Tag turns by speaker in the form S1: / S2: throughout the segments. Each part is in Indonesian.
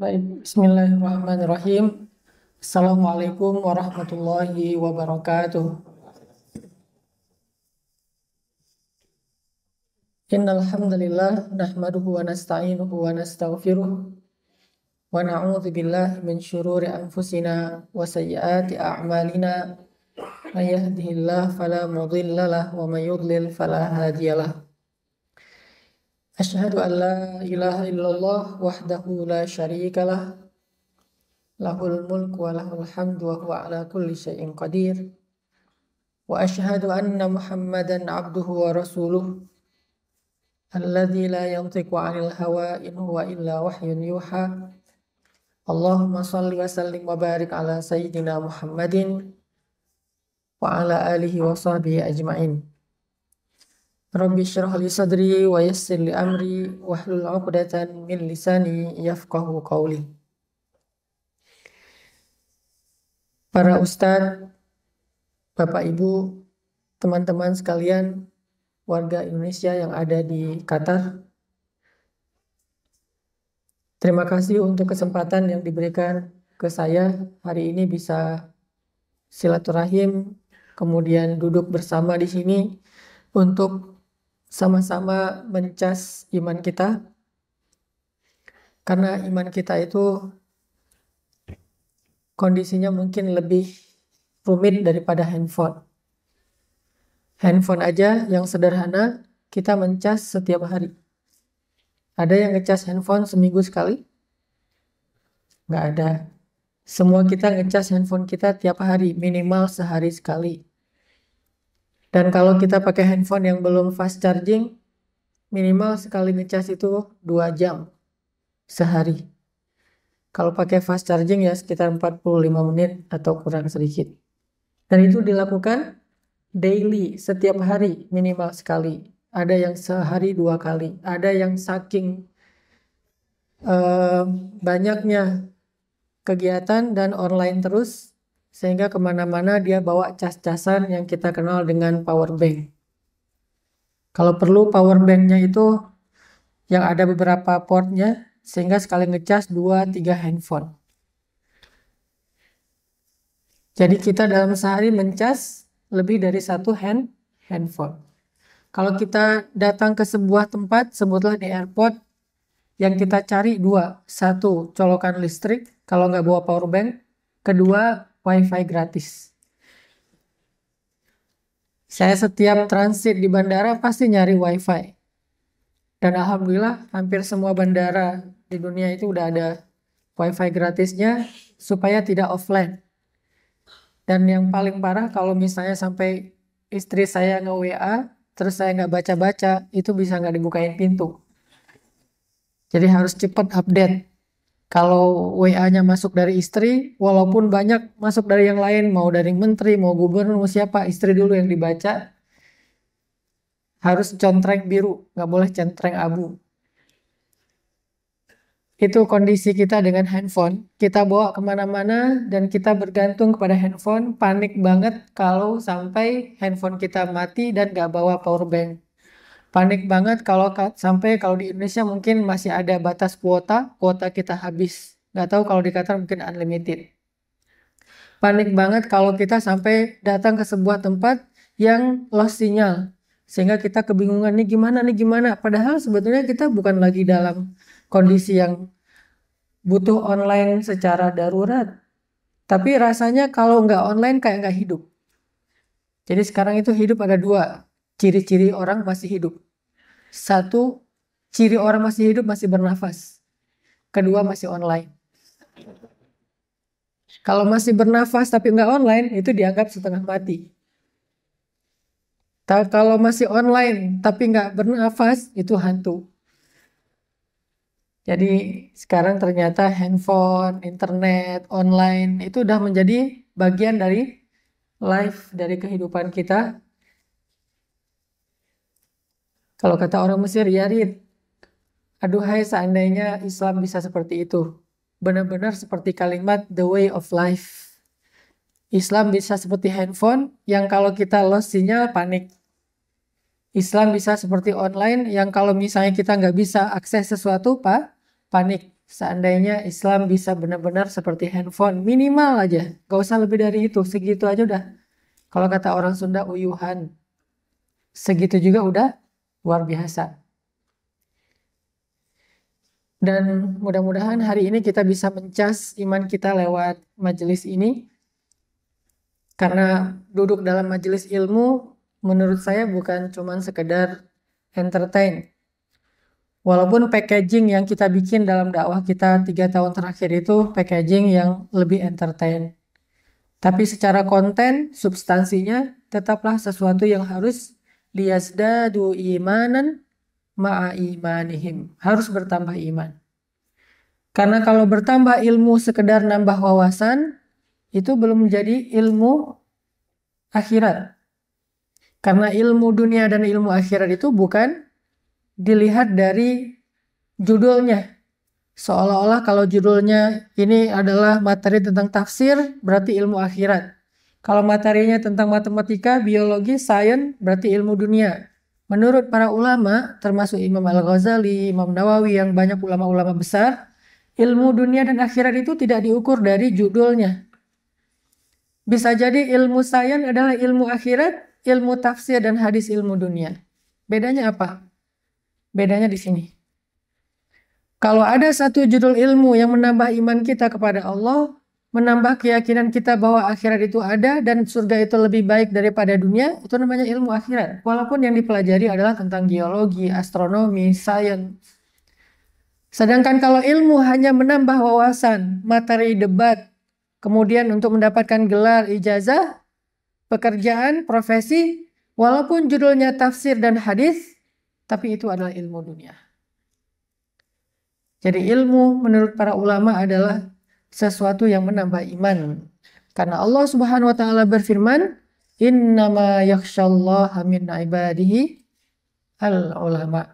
S1: Baik, Bismillahirrahmanirrahim. Assalamualaikum warahmatullahi wabarakatuh. Innal hamdalillah nahmaduhu wa nasta'inuhu wa nastaghfiruh wa na'udzu billahi min syururi anfusina wa sayyiati a'malina. May yahdihillahu fala mudilla lahu wa may yudlil fala hadiyalah. Asyhadu an la ilaha illallah wahdahu la syarikalah. Lahul mulku wa lahul hamdu wa huwa ala kulli syai'in qadir. Wa asyhadu anna Muhammadan abduhu wa rasuluh alladzi la yantiqu 'anil hawa in huwa illa wahyun yuha. Allahumma shalli wa sallim wa barik ala sayyidina Muhammadin wa ala alihi wa sahbihi ajma'in. Rabbi shrah li sadri wa yassir li amri wahlul 'uqdatan min lisani yafqahu qawli. Para ustadz, Bapak Ibu, teman-teman sekalian, warga Indonesia yang ada di Qatar, terima kasih untuk kesempatan yang diberikan ke saya hari ini bisa silaturahim, kemudian duduk bersama di sini untuk sama-sama mencas iman kita, karena iman kita itu kondisinya mungkin lebih rumit daripada handphone. Handphone aja yang sederhana kita mencas setiap hari. Ada yang ngecas handphone seminggu sekali? Nggak ada. Semua kita ngecas handphone kita tiap hari, minimal sehari sekali. Dan kalau kita pakai handphone yang belum fast charging, minimal sekali ngecas itu 2 jam sehari. Kalau pakai fast charging ya sekitar 45 menit atau kurang sedikit. Dan itu dilakukan daily, setiap hari minimal sekali. Ada yang sehari 2 kali. Ada yang saking banyaknya kegiatan dan online terus, sehingga kemana-mana dia bawa cas-casan yang kita kenal dengan power bank. Kalau perlu power banknya itu yang ada beberapa portnya, sehingga sekali ngecas 2-3 handphone. Jadi kita dalam sehari mencas lebih dari 1 handphone. Kalau kita datang ke sebuah tempat, sebutlah di airport, yang kita cari 2. 1, colokan listrik, kalau nggak bawa power bank. 2, wifi gratis. Saya setiap transit di bandara pasti nyari wifi. Dan alhamdulillah hampir semua bandara di dunia itu udah ada wifi gratisnya supaya tidak offline. Dan yang paling parah kalau misalnya sampai istri saya nge-WA, terus saya nggak baca-baca, itu bisa nggak dibukain pintu. Jadi harus cepat update. Kalau WA-nya masuk dari istri, walaupun banyak masuk dari yang lain, mau dari menteri, mau gubernur, mau siapa, istri dulu yang dibaca. Harus contreng biru, nggak boleh centreng abu. Itu kondisi kita dengan handphone. Kita bawa kemana-mana dan kita bergantung kepada handphone. Panik banget kalau sampai handphone kita mati dan nggak bawa power bank. Panik banget kalau sampai kalau di Indonesia mungkin masih ada batas kuota kita habis. Nggak tahu kalau di Qatar mungkin unlimited. Panik banget kalau kita sampai datang ke sebuah tempat yang lost sinyal. Sehingga kita kebingungan nih gimana. Padahal sebetulnya kita bukan lagi dalam kondisi yang butuh online secara darurat. Tapi rasanya kalau nggak online kayak nggak hidup. Jadi sekarang itu hidup ada 2. Ciri-ciri orang masih hidup. 1, ciri orang masih hidup masih bernafas. 2, masih online. Kalau masih bernafas tapi nggak online, itu dianggap setengah mati. Kalau masih online tapi nggak bernafas, itu hantu. Jadi sekarang ternyata handphone, internet, online itu udah menjadi bagian dari life, dari kehidupan kita. Kalau kata orang Mesir, ya Rid, aduhai seandainya Islam bisa seperti itu. Benar-benar seperti kalimat the way of life. Islam bisa seperti handphone yang kalau kita lost sinyal panik. Islam bisa seperti online yang kalau misalnya kita nggak bisa akses sesuatu panik. Seandainya Islam bisa benar-benar seperti handphone, minimal aja, gak usah lebih dari itu, segitu aja udah. Kalau kata orang Sunda, uyuhan. Segitu juga udah luar biasa. Dan mudah-mudahan hari ini kita bisa mencas iman kita lewat majelis ini. Karena duduk dalam majelis ilmu, menurut saya bukan cuma sekedar entertain. Walaupun packaging yang kita bikin dalam dakwah kita 3 tahun terakhir itu packaging yang lebih entertain. Tapi secara konten, substansinya tetaplah sesuatu yang harus liyazdadu imanan ma'a imanihim. Harus bertambah iman. Karena kalau bertambah ilmu sekedar nambah wawasan, itu belum menjadi ilmu akhirat. Karena ilmu dunia dan ilmu akhirat itu bukan dilihat dari judulnya. Seolah-olah kalau judulnya ini adalah materi tentang tafsir, berarti ilmu akhirat. Kalau materinya tentang matematika, biologi, sains, berarti ilmu dunia. Menurut para ulama, termasuk Imam Al-Ghazali, Imam Nawawi, yang banyak ulama-ulama besar, ilmu dunia dan akhirat itu tidak diukur dari judulnya. Bisa jadi ilmu sains adalah ilmu akhirat, ilmu tafsir dan hadis ilmu dunia. Bedanya apa? Bedanya di sini. Kalau ada satu judul ilmu yang menambah iman kita kepada Allah, menambah keyakinan kita bahwa akhirat itu ada dan surga itu lebih baik daripada dunia, itu namanya ilmu akhirat. Walaupun yang dipelajari adalah tentang geologi, astronomi, sains. Sedangkan kalau ilmu hanya menambah wawasan, materi debat, kemudian untuk mendapatkan gelar ijazah, pekerjaan, profesi, walaupun judulnya tafsir dan hadis, tapi itu adalah ilmu dunia. Jadi ilmu menurut para ulama adalah sesuatu yang menambah iman. Karena Allah Subhanahu wa taala berfirman, "Innama yakhsyallaha min ibadihi al-ulama."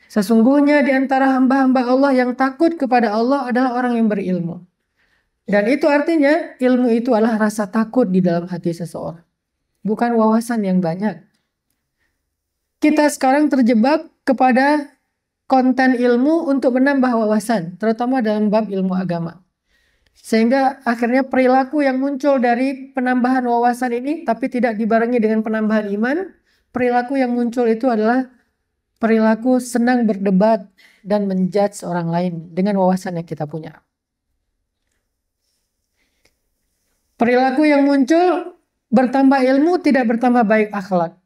S1: Sesungguhnya di antara hamba-hamba Allah yang takut kepada Allah adalah orang yang berilmu. Dan itu artinya ilmu itu adalah rasa takut di dalam hati seseorang. Bukan wawasan yang banyak. Kita sekarang terjebak kepada konten ilmu untuk menambah wawasan, terutama dalam bab ilmu agama. Sehingga akhirnya perilaku yang muncul dari penambahan wawasan ini, tapi tidak dibarengi dengan penambahan iman, perilaku yang muncul itu adalah perilaku senang berdebat dan menjudge orang lain dengan wawasan yang kita punya. Perilaku yang muncul bertambah ilmu tidak bertambah baik akhlak.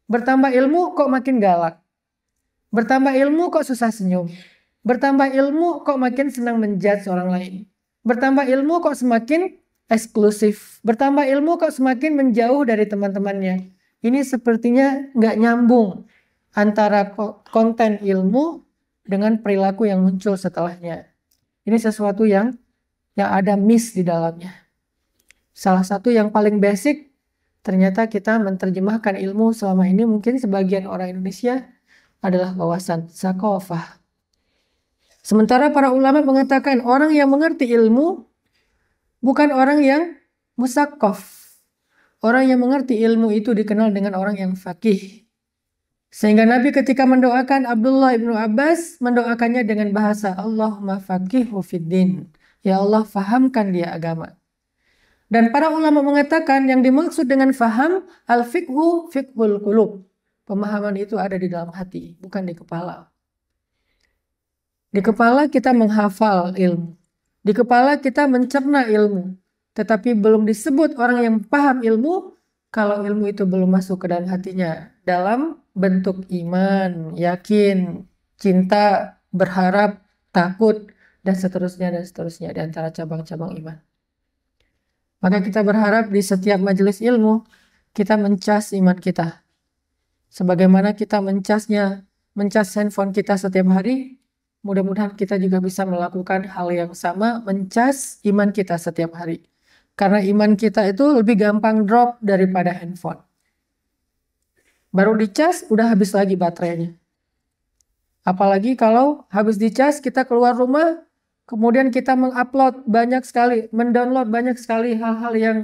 S1: Bertambah ilmu kok makin galak. Bertambah ilmu kok susah senyum. Bertambah ilmu kok makin senang menjudge orang lain. Bertambah ilmu kok semakin eksklusif. Bertambah ilmu kok semakin menjauh dari teman-temannya. Ini sepertinya nggak nyambung antara konten ilmu dengan perilaku yang muncul setelahnya. Ini sesuatu yang ada miss di dalamnya. Salah satu yang paling basic, ternyata kita menerjemahkan ilmu selama ini mungkin sebagian orang Indonesia adalah wawasan sakofah. Sementara para ulama mengatakan orang yang mengerti ilmu bukan orang yang musakof. Orang yang mengerti ilmu itu dikenal dengan orang yang faqih. Sehingga Nabi ketika mendoakan Abdullah ibnu Abbas, mendoakannya dengan bahasa Allahumma faqihhu fiddin. Ya Allah, fahamkan dia agama. Dan para ulama mengatakan yang dimaksud dengan faham, al-fiqhu fiqhul qulub. Pemahaman itu ada di dalam hati, bukan di kepala. Di kepala kita menghafal ilmu. Di kepala kita mencerna ilmu. Tetapi belum disebut orang yang paham ilmu kalau ilmu itu belum masuk ke dalam hatinya. Dalam bentuk iman, yakin, cinta, berharap, takut, dan seterusnya di antara cabang-cabang iman. Maka kita berharap di setiap majelis ilmu kita mencas iman kita. Sebagaimana kita mencas handphone kita setiap hari, mudah-mudahan kita juga bisa melakukan hal yang sama, mencas iman kita setiap hari. Karena iman kita itu lebih gampang drop daripada handphone. Baru dicas, udah habis lagi baterainya. Apalagi kalau habis dicas, kita keluar rumah, kemudian kita mengupload banyak sekali, mendownload banyak sekali hal-hal yang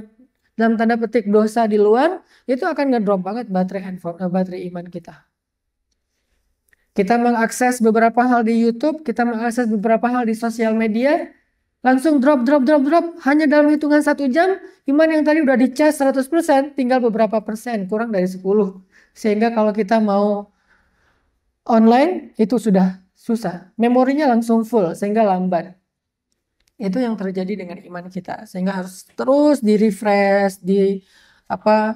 S1: dalam tanda petik dosa di luar, itu akan ngedrop banget baterai handphone, baterai iman kita. Kita mengakses beberapa hal di YouTube, kita mengakses beberapa hal di sosial media, langsung drop, hanya dalam hitungan 1 jam, iman yang tadi udah dicas 100%, tinggal beberapa persen, kurang dari 10. Sehingga kalau kita mau online, itu sudah susah. Memorinya langsung full, sehingga lambat. Itu yang terjadi dengan iman kita, sehingga harus terus di-refresh,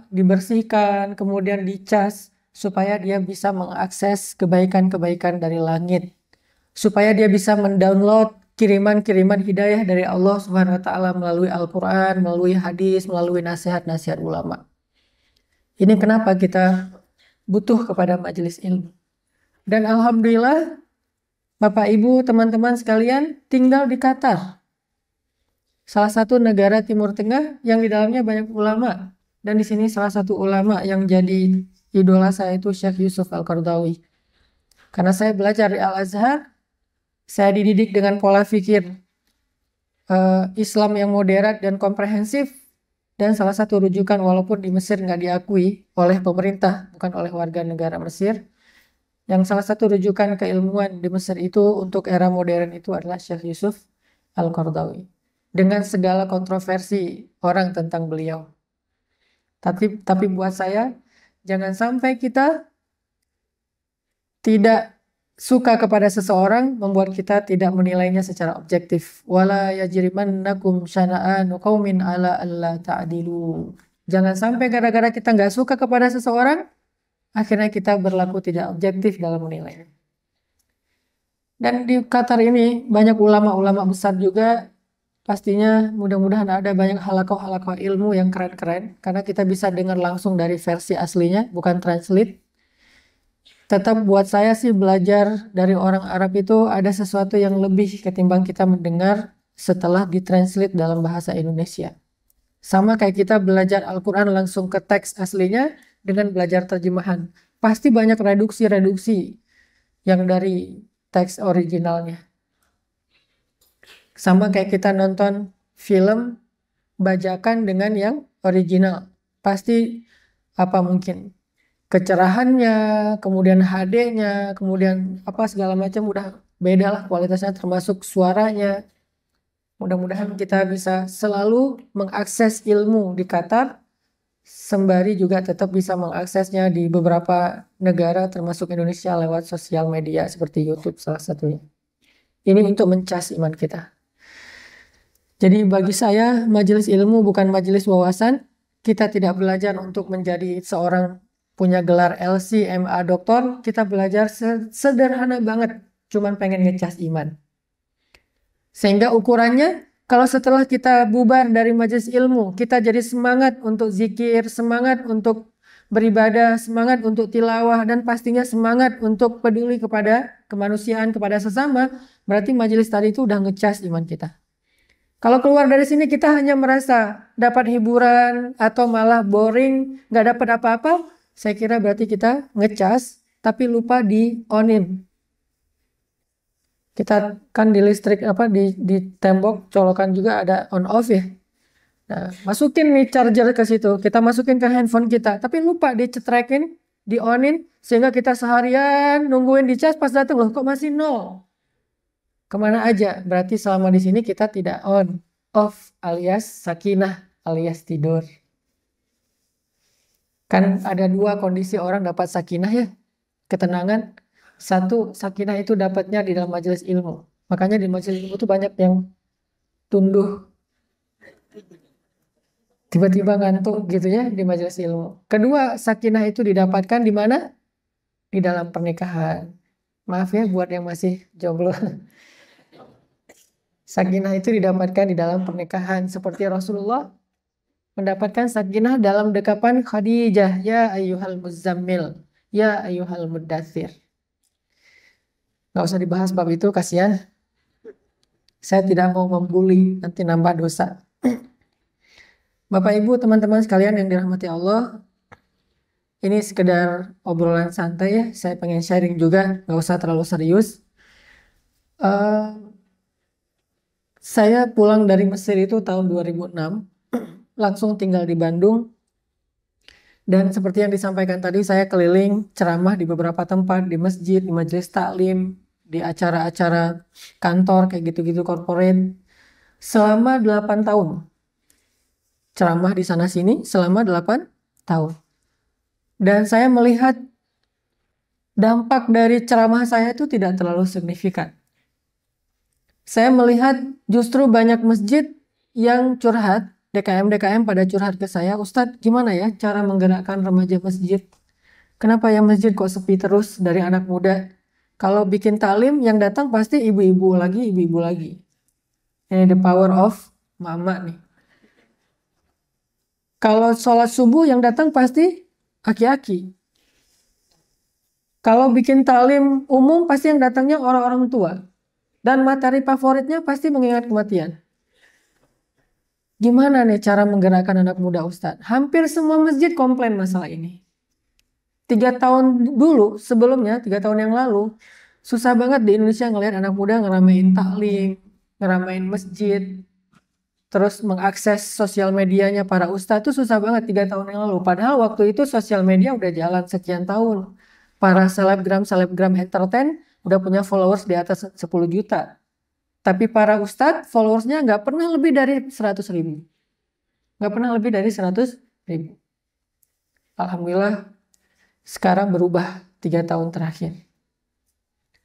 S1: dibersihkan, kemudian dicas, supaya dia bisa mengakses kebaikan-kebaikan dari langit, supaya dia bisa mendownload kiriman-kiriman hidayah dari Allah Subhanahu wa taala melalui Al-Qur'an, melalui hadis, melalui nasihat-nasihat ulama. Ini kenapa kita butuh kepada majelis ilmu. Dan alhamdulillah Bapak Ibu, teman-teman sekalian tinggal di Qatar. Salah satu negara Timur Tengah yang di dalamnya banyak ulama. Dan di sini salah satu ulama yang jadi idola saya itu Syekh Yusuf Al-Qaradawi. Karena saya belajar di Al-Azhar, saya dididik dengan pola pikir Islam yang moderat dan komprehensif. Dan salah satu rujukan walaupun di Mesir nggak diakui oleh pemerintah, bukan oleh warga negara Mesir. Yang salah satu rujukan keilmuan di Mesir itu untuk era modern itu adalah Syekh Yusuf Al-Qaradawi. Dengan segala kontroversi orang tentang beliau. Tapi buat saya, jangan sampai kita tidak suka kepada seseorang membuat kita tidak menilainya secara objektif. Wala yajrimannakum syana'anu qaumin ala alla ta'dilu. Jangan sampai gara-gara kita nggak suka kepada seseorang, akhirnya kita berlaku tidak objektif dalam menilainya. Dan di Qatar ini banyak ulama-ulama besar juga. Pastinya mudah-mudahan ada banyak halakoh-halakoh ilmu yang keren-keren. Karena kita bisa dengar langsung dari versi aslinya, bukan translate. Tetap buat saya sih belajar dari orang Arab itu ada sesuatu yang lebih ketimbang kita mendengar setelah ditranslate dalam bahasa Indonesia. Sama kayak kita belajar Al-Quran langsung ke teks aslinya dengan belajar terjemahan. Pasti banyak reduksi-reduksi yang dari teks originalnya. Sama kayak kita nonton film bajakan dengan yang original. Pasti mungkin kecerahannya, kemudian HD-nya, kemudian segala macam udah beda lah kualitasnya termasuk suaranya. Mudah-mudahan kita bisa selalu mengakses ilmu di Qatar, sembari juga tetap bisa mengaksesnya di beberapa negara termasuk Indonesia lewat sosial media seperti YouTube salah satunya. Ini untuk mencas iman kita. Jadi bagi saya majelis ilmu bukan majelis wawasan. Kita tidak belajar untuk menjadi seorang punya gelar LC, MA, doktor. Kita belajar sederhana banget. Cuman pengen ngecas iman. Sehingga ukurannya kalau setelah kita bubar dari majelis ilmu, kita jadi semangat untuk zikir, semangat untuk beribadah, semangat untuk tilawah, dan pastinya semangat untuk peduli kepada kemanusiaan, kepada sesama. Berarti majelis tadi itu udah ngecas iman kita. Kalau keluar dari sini kita hanya merasa dapat hiburan atau malah boring, nggak dapat apa-apa, saya kira berarti kita ngecas tapi lupa di onin. Kita kan di listrik di tembok colokan juga ada on off ya. Nah, masukin nih charger ke situ, kita masukin ke handphone kita, tapi lupa dicetrekin, di onin, sehingga kita seharian nungguin dicas pas datang loh kok masih nol. Kemana aja? Berarti selama di sini kita tidak on, off alias sakinah alias tidur. Kan ada dua kondisi orang dapat sakinah ya, ketenangan. Satu, sakinah itu dapatnya di dalam majelis ilmu. Makanya di majelis ilmu itu banyak yang tunduh, tiba-tiba ngantuk gitu ya di majelis ilmu. Kedua, sakinah itu didapatkan di mana? Di dalam pernikahan. Maaf ya buat yang masih jomblo. Sakinah itu didapatkan di dalam pernikahan seperti Rasulullah mendapatkan sakinah dalam dekapan Khadijah, ya ayyuhal muzammil, ya ayyuhal muddathir. Gak usah dibahas bab itu, kasihan. Saya tidak mau membuli, nanti nambah dosa. Bapak Ibu, teman-teman sekalian yang dirahmati Allah, ini sekedar obrolan santai ya, saya pengen sharing juga, gak usah terlalu serius. Saya pulang dari Mesir itu tahun 2006, langsung tinggal di Bandung. Dan seperti yang disampaikan tadi, saya keliling ceramah di beberapa tempat, di masjid, di majelis taklim, di acara-acara kantor, kayak gitu-gitu corporate. Selama 8 tahun. Ceramah di sana-sini selama 8 tahun. Dan saya melihat dampak dari ceramah saya itu tidak terlalu signifikan. Saya melihat justru banyak masjid yang curhat, DKM-DKM pada curhat ke saya, Ustadz gimana ya cara menggerakkan remaja masjid? Kenapa ya masjid kok sepi terus dari anak muda? Kalau bikin taklim yang datang pasti ibu-ibu lagi, ibu-ibu lagi. Ini the power of mama nih. Kalau sholat subuh yang datang pasti aki-aki. Kalau bikin taklim umum pasti yang datangnya orang-orang tua. Dan materi favoritnya pasti mengingat kematian. Gimana nih cara menggerakkan anak muda Ustadz? Hampir semua masjid komplain masalah ini. 3 tahun dulu sebelumnya, 3 tahun yang lalu, susah banget di Indonesia ngelihat anak muda ngeramein taklim, ngeramein masjid, terus mengakses sosial medianya para ustadz itu susah banget 3 tahun yang lalu. Padahal waktu itu sosial media udah jalan sekian tahun. Para selebgram entertain udah punya followers di atas 10 juta. Tapi para ustadz followersnya nggak pernah lebih dari 100.000. Nggak pernah lebih dari 100.000. Alhamdulillah sekarang berubah 3 tahun terakhir.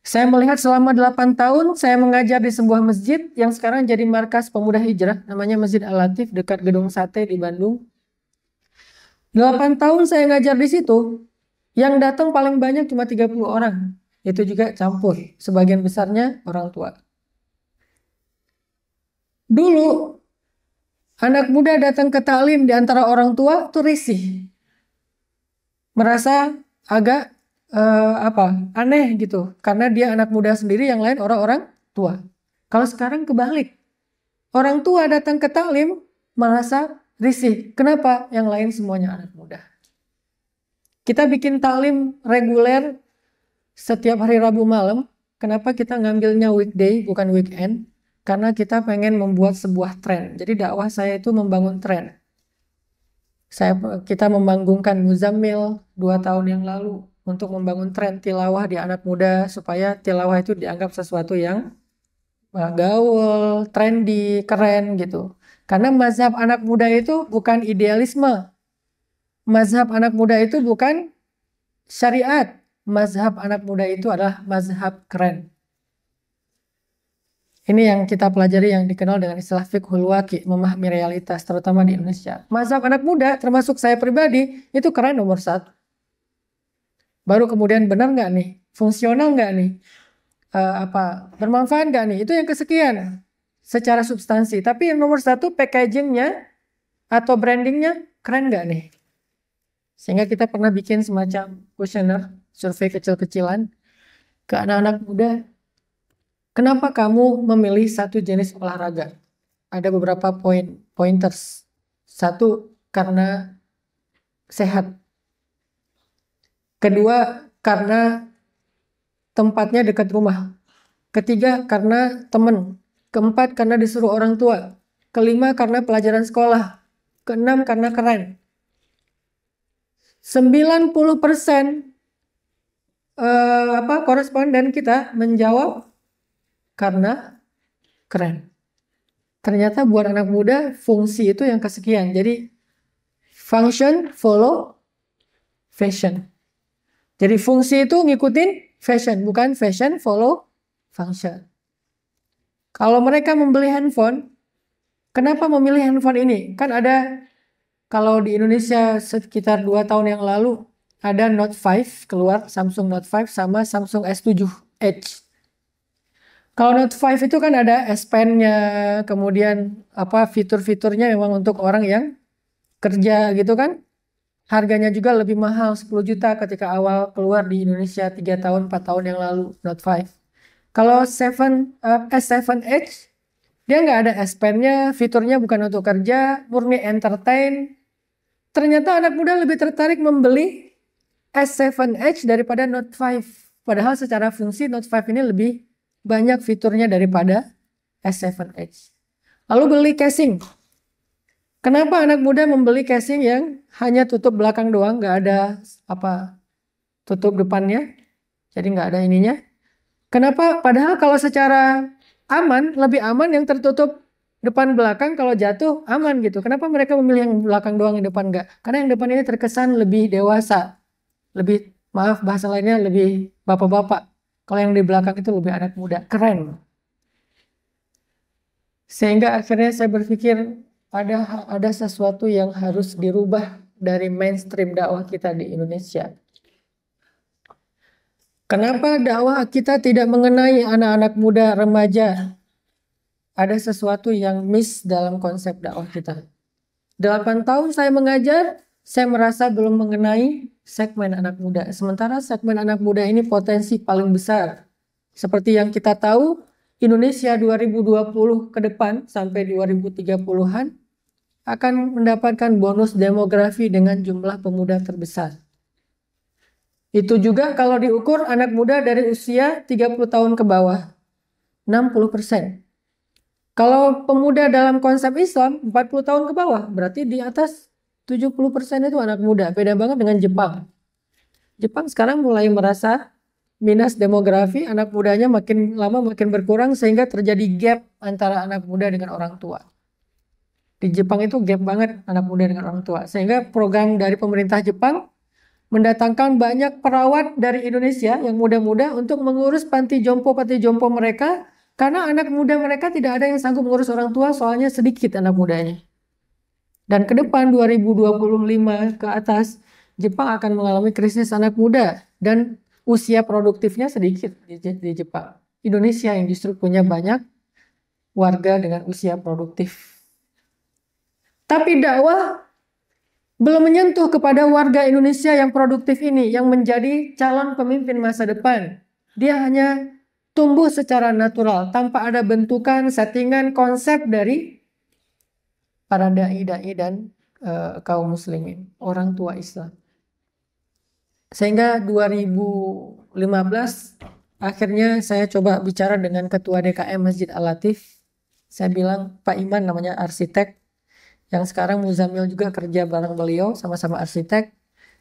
S1: Saya melihat selama 8 tahun saya mengajar di sebuah masjid yang sekarang jadi markas pemuda hijrah. Namanya Masjid Al-Latif dekat Gedung Sate di Bandung. 8 tahun saya ngajar di situ. Yang datang paling banyak cuma 30 orang. Itu juga campur. Sebagian besarnya orang tua. Dulu anak muda datang ke taklim di antara orang tua tuh risih. Merasa agak aneh gitu. Karena dia anak muda sendiri, yang lain orang-orang tua. Kalau sekarang kebalik. Orang tua datang ke taklim merasa risih. Kenapa? Yang lain semuanya anak muda. Kita bikin taklim reguler setiap hari Rabu malam. Kenapa kita ngambilnya weekday bukan weekend? Karena kita pengen membuat sebuah tren. Jadi dakwah saya itu membangun tren. Kita membangunkan Muzammil 2 tahun yang lalu untuk membangun tren tilawah di anak muda supaya tilawah itu dianggap sesuatu yang gaul, trendy, keren gitu. Karena mazhab anak muda itu bukan idealisme. Mazhab anak muda itu bukan syariat. Mazhab anak muda itu adalah mazhab keren. Ini yang kita pelajari yang dikenal dengan istilah fiqhul waqi', memahami realitas, terutama di Indonesia. Mazhab anak muda, termasuk saya pribadi, itu keren nomor 1. Baru kemudian benar nggak nih? Fungsional nggak nih? Bermanfaat nggak nih? Itu yang kesekian secara substansi. Tapi yang nomor 1 packagingnya atau brandingnya keren nggak nih? Sehingga kita pernah bikin semacam kuesioner, survei kecil-kecilan ke anak-anak muda. Kenapa kamu memilih satu jenis olahraga? Ada beberapa pointers. 1, karena sehat. Kedua, karena tempatnya dekat rumah. Ketiga, karena teman. Keempat, karena disuruh orang tua. Kelima, karena pelajaran sekolah. Keenam, karena keren. 90% koresponden kita menjawab karena keren. Ternyata buat anak muda fungsi itu yang kesekian. Jadi function follow fashion. Jadi fungsi itu ngikutin fashion, bukan fashion follow function. Kalau mereka membeli handphone, kenapa memilih handphone ini? Kan ada, kalau di Indonesia sekitar 2 tahun yang lalu ada Note 5 keluar, Samsung Note 5 sama Samsung S7 Edge. Kalau Note 5 itu kan ada S Pen-nya, kemudian fitur-fiturnya memang untuk orang yang kerja gitu kan. Harganya juga lebih mahal 10 juta ketika awal keluar di Indonesia 3 tahun 4 tahun yang lalu Note 5. Kalau S7 Edge dia nggak ada S Pen-nya, fiturnya bukan untuk kerja, murni entertain. Ternyata anak muda lebih tertarik membeli S7 Edge daripada Note 5. Padahal secara fungsi Note 5 ini lebih banyak fiturnya daripada S7 Edge. Lalu beli casing. Kenapa anak muda membeli casing yang hanya tutup belakang doang, nggak ada tutup depannya, jadi nggak ada ininya? Kenapa? Padahal kalau secara aman, lebih aman yang tertutup depan belakang, kalau jatuh aman gitu. Kenapa mereka memilih yang belakang doang, yang depan nggak? Karena yang depan ini terkesan lebih dewasa, lebih, maaf bahasa lainnya, lebih bapak-bapak. Kalau yang di belakang itu lebih anak muda, keren. Sehingga akhirnya saya berpikir ada sesuatu yang harus dirubah dari mainstream dakwah kita di Indonesia. Kenapa dakwah kita tidak mengenai anak-anak muda, remaja? Ada sesuatu yang miss dalam konsep dakwah kita. 8 tahun saya mengajar, saya merasa belum mengenai segmen anak muda. Sementara segmen anak muda ini potensi paling besar. Seperti yang kita tahu, Indonesia 2020 ke depan sampai 2030-an akan mendapatkan bonus demografi dengan jumlah pemuda terbesar. Itu juga kalau diukur anak muda dari usia 30 tahun ke bawah, 60%. Kalau pemuda dalam konsep Islam 40 tahun ke bawah, berarti di atas 70% itu anak muda. Beda banget dengan Jepang. Jepang sekarang mulai merasa minus demografi, anak mudanya makin lama makin berkurang sehingga terjadi gap antara anak muda dengan orang tua. Di Jepang itu gap banget anak muda dengan orang tua. Sehingga program dari pemerintah Jepang mendatangkan banyak perawat dari Indonesia yang muda-muda untuk mengurus panti jompo mereka, karena anak muda mereka tidak ada yang sanggup mengurus orang tua, soalnya sedikit anak mudanya. Dan ke depan 2025 ke atas, Jepang akan mengalami krisis anak muda dan usia produktifnya sedikit di Jepang. Indonesia yang justru punya banyak warga dengan usia produktif. Tapi dakwah belum menyentuh kepada warga Indonesia yang produktif ini, yang menjadi calon pemimpin masa depan. Dia hanya tumbuh secara natural, tanpa ada bentukan, settingan, konsep dari para da'i-da'i dan kaum muslimin, orang tua Islam. Sehingga 2015, akhirnya saya coba bicara dengan Ketua DKM Masjid Al-Latif. Saya bilang, Pak Iman namanya arsitek, yang sekarang Muzamil juga kerja bareng beliau, sama-sama arsitek.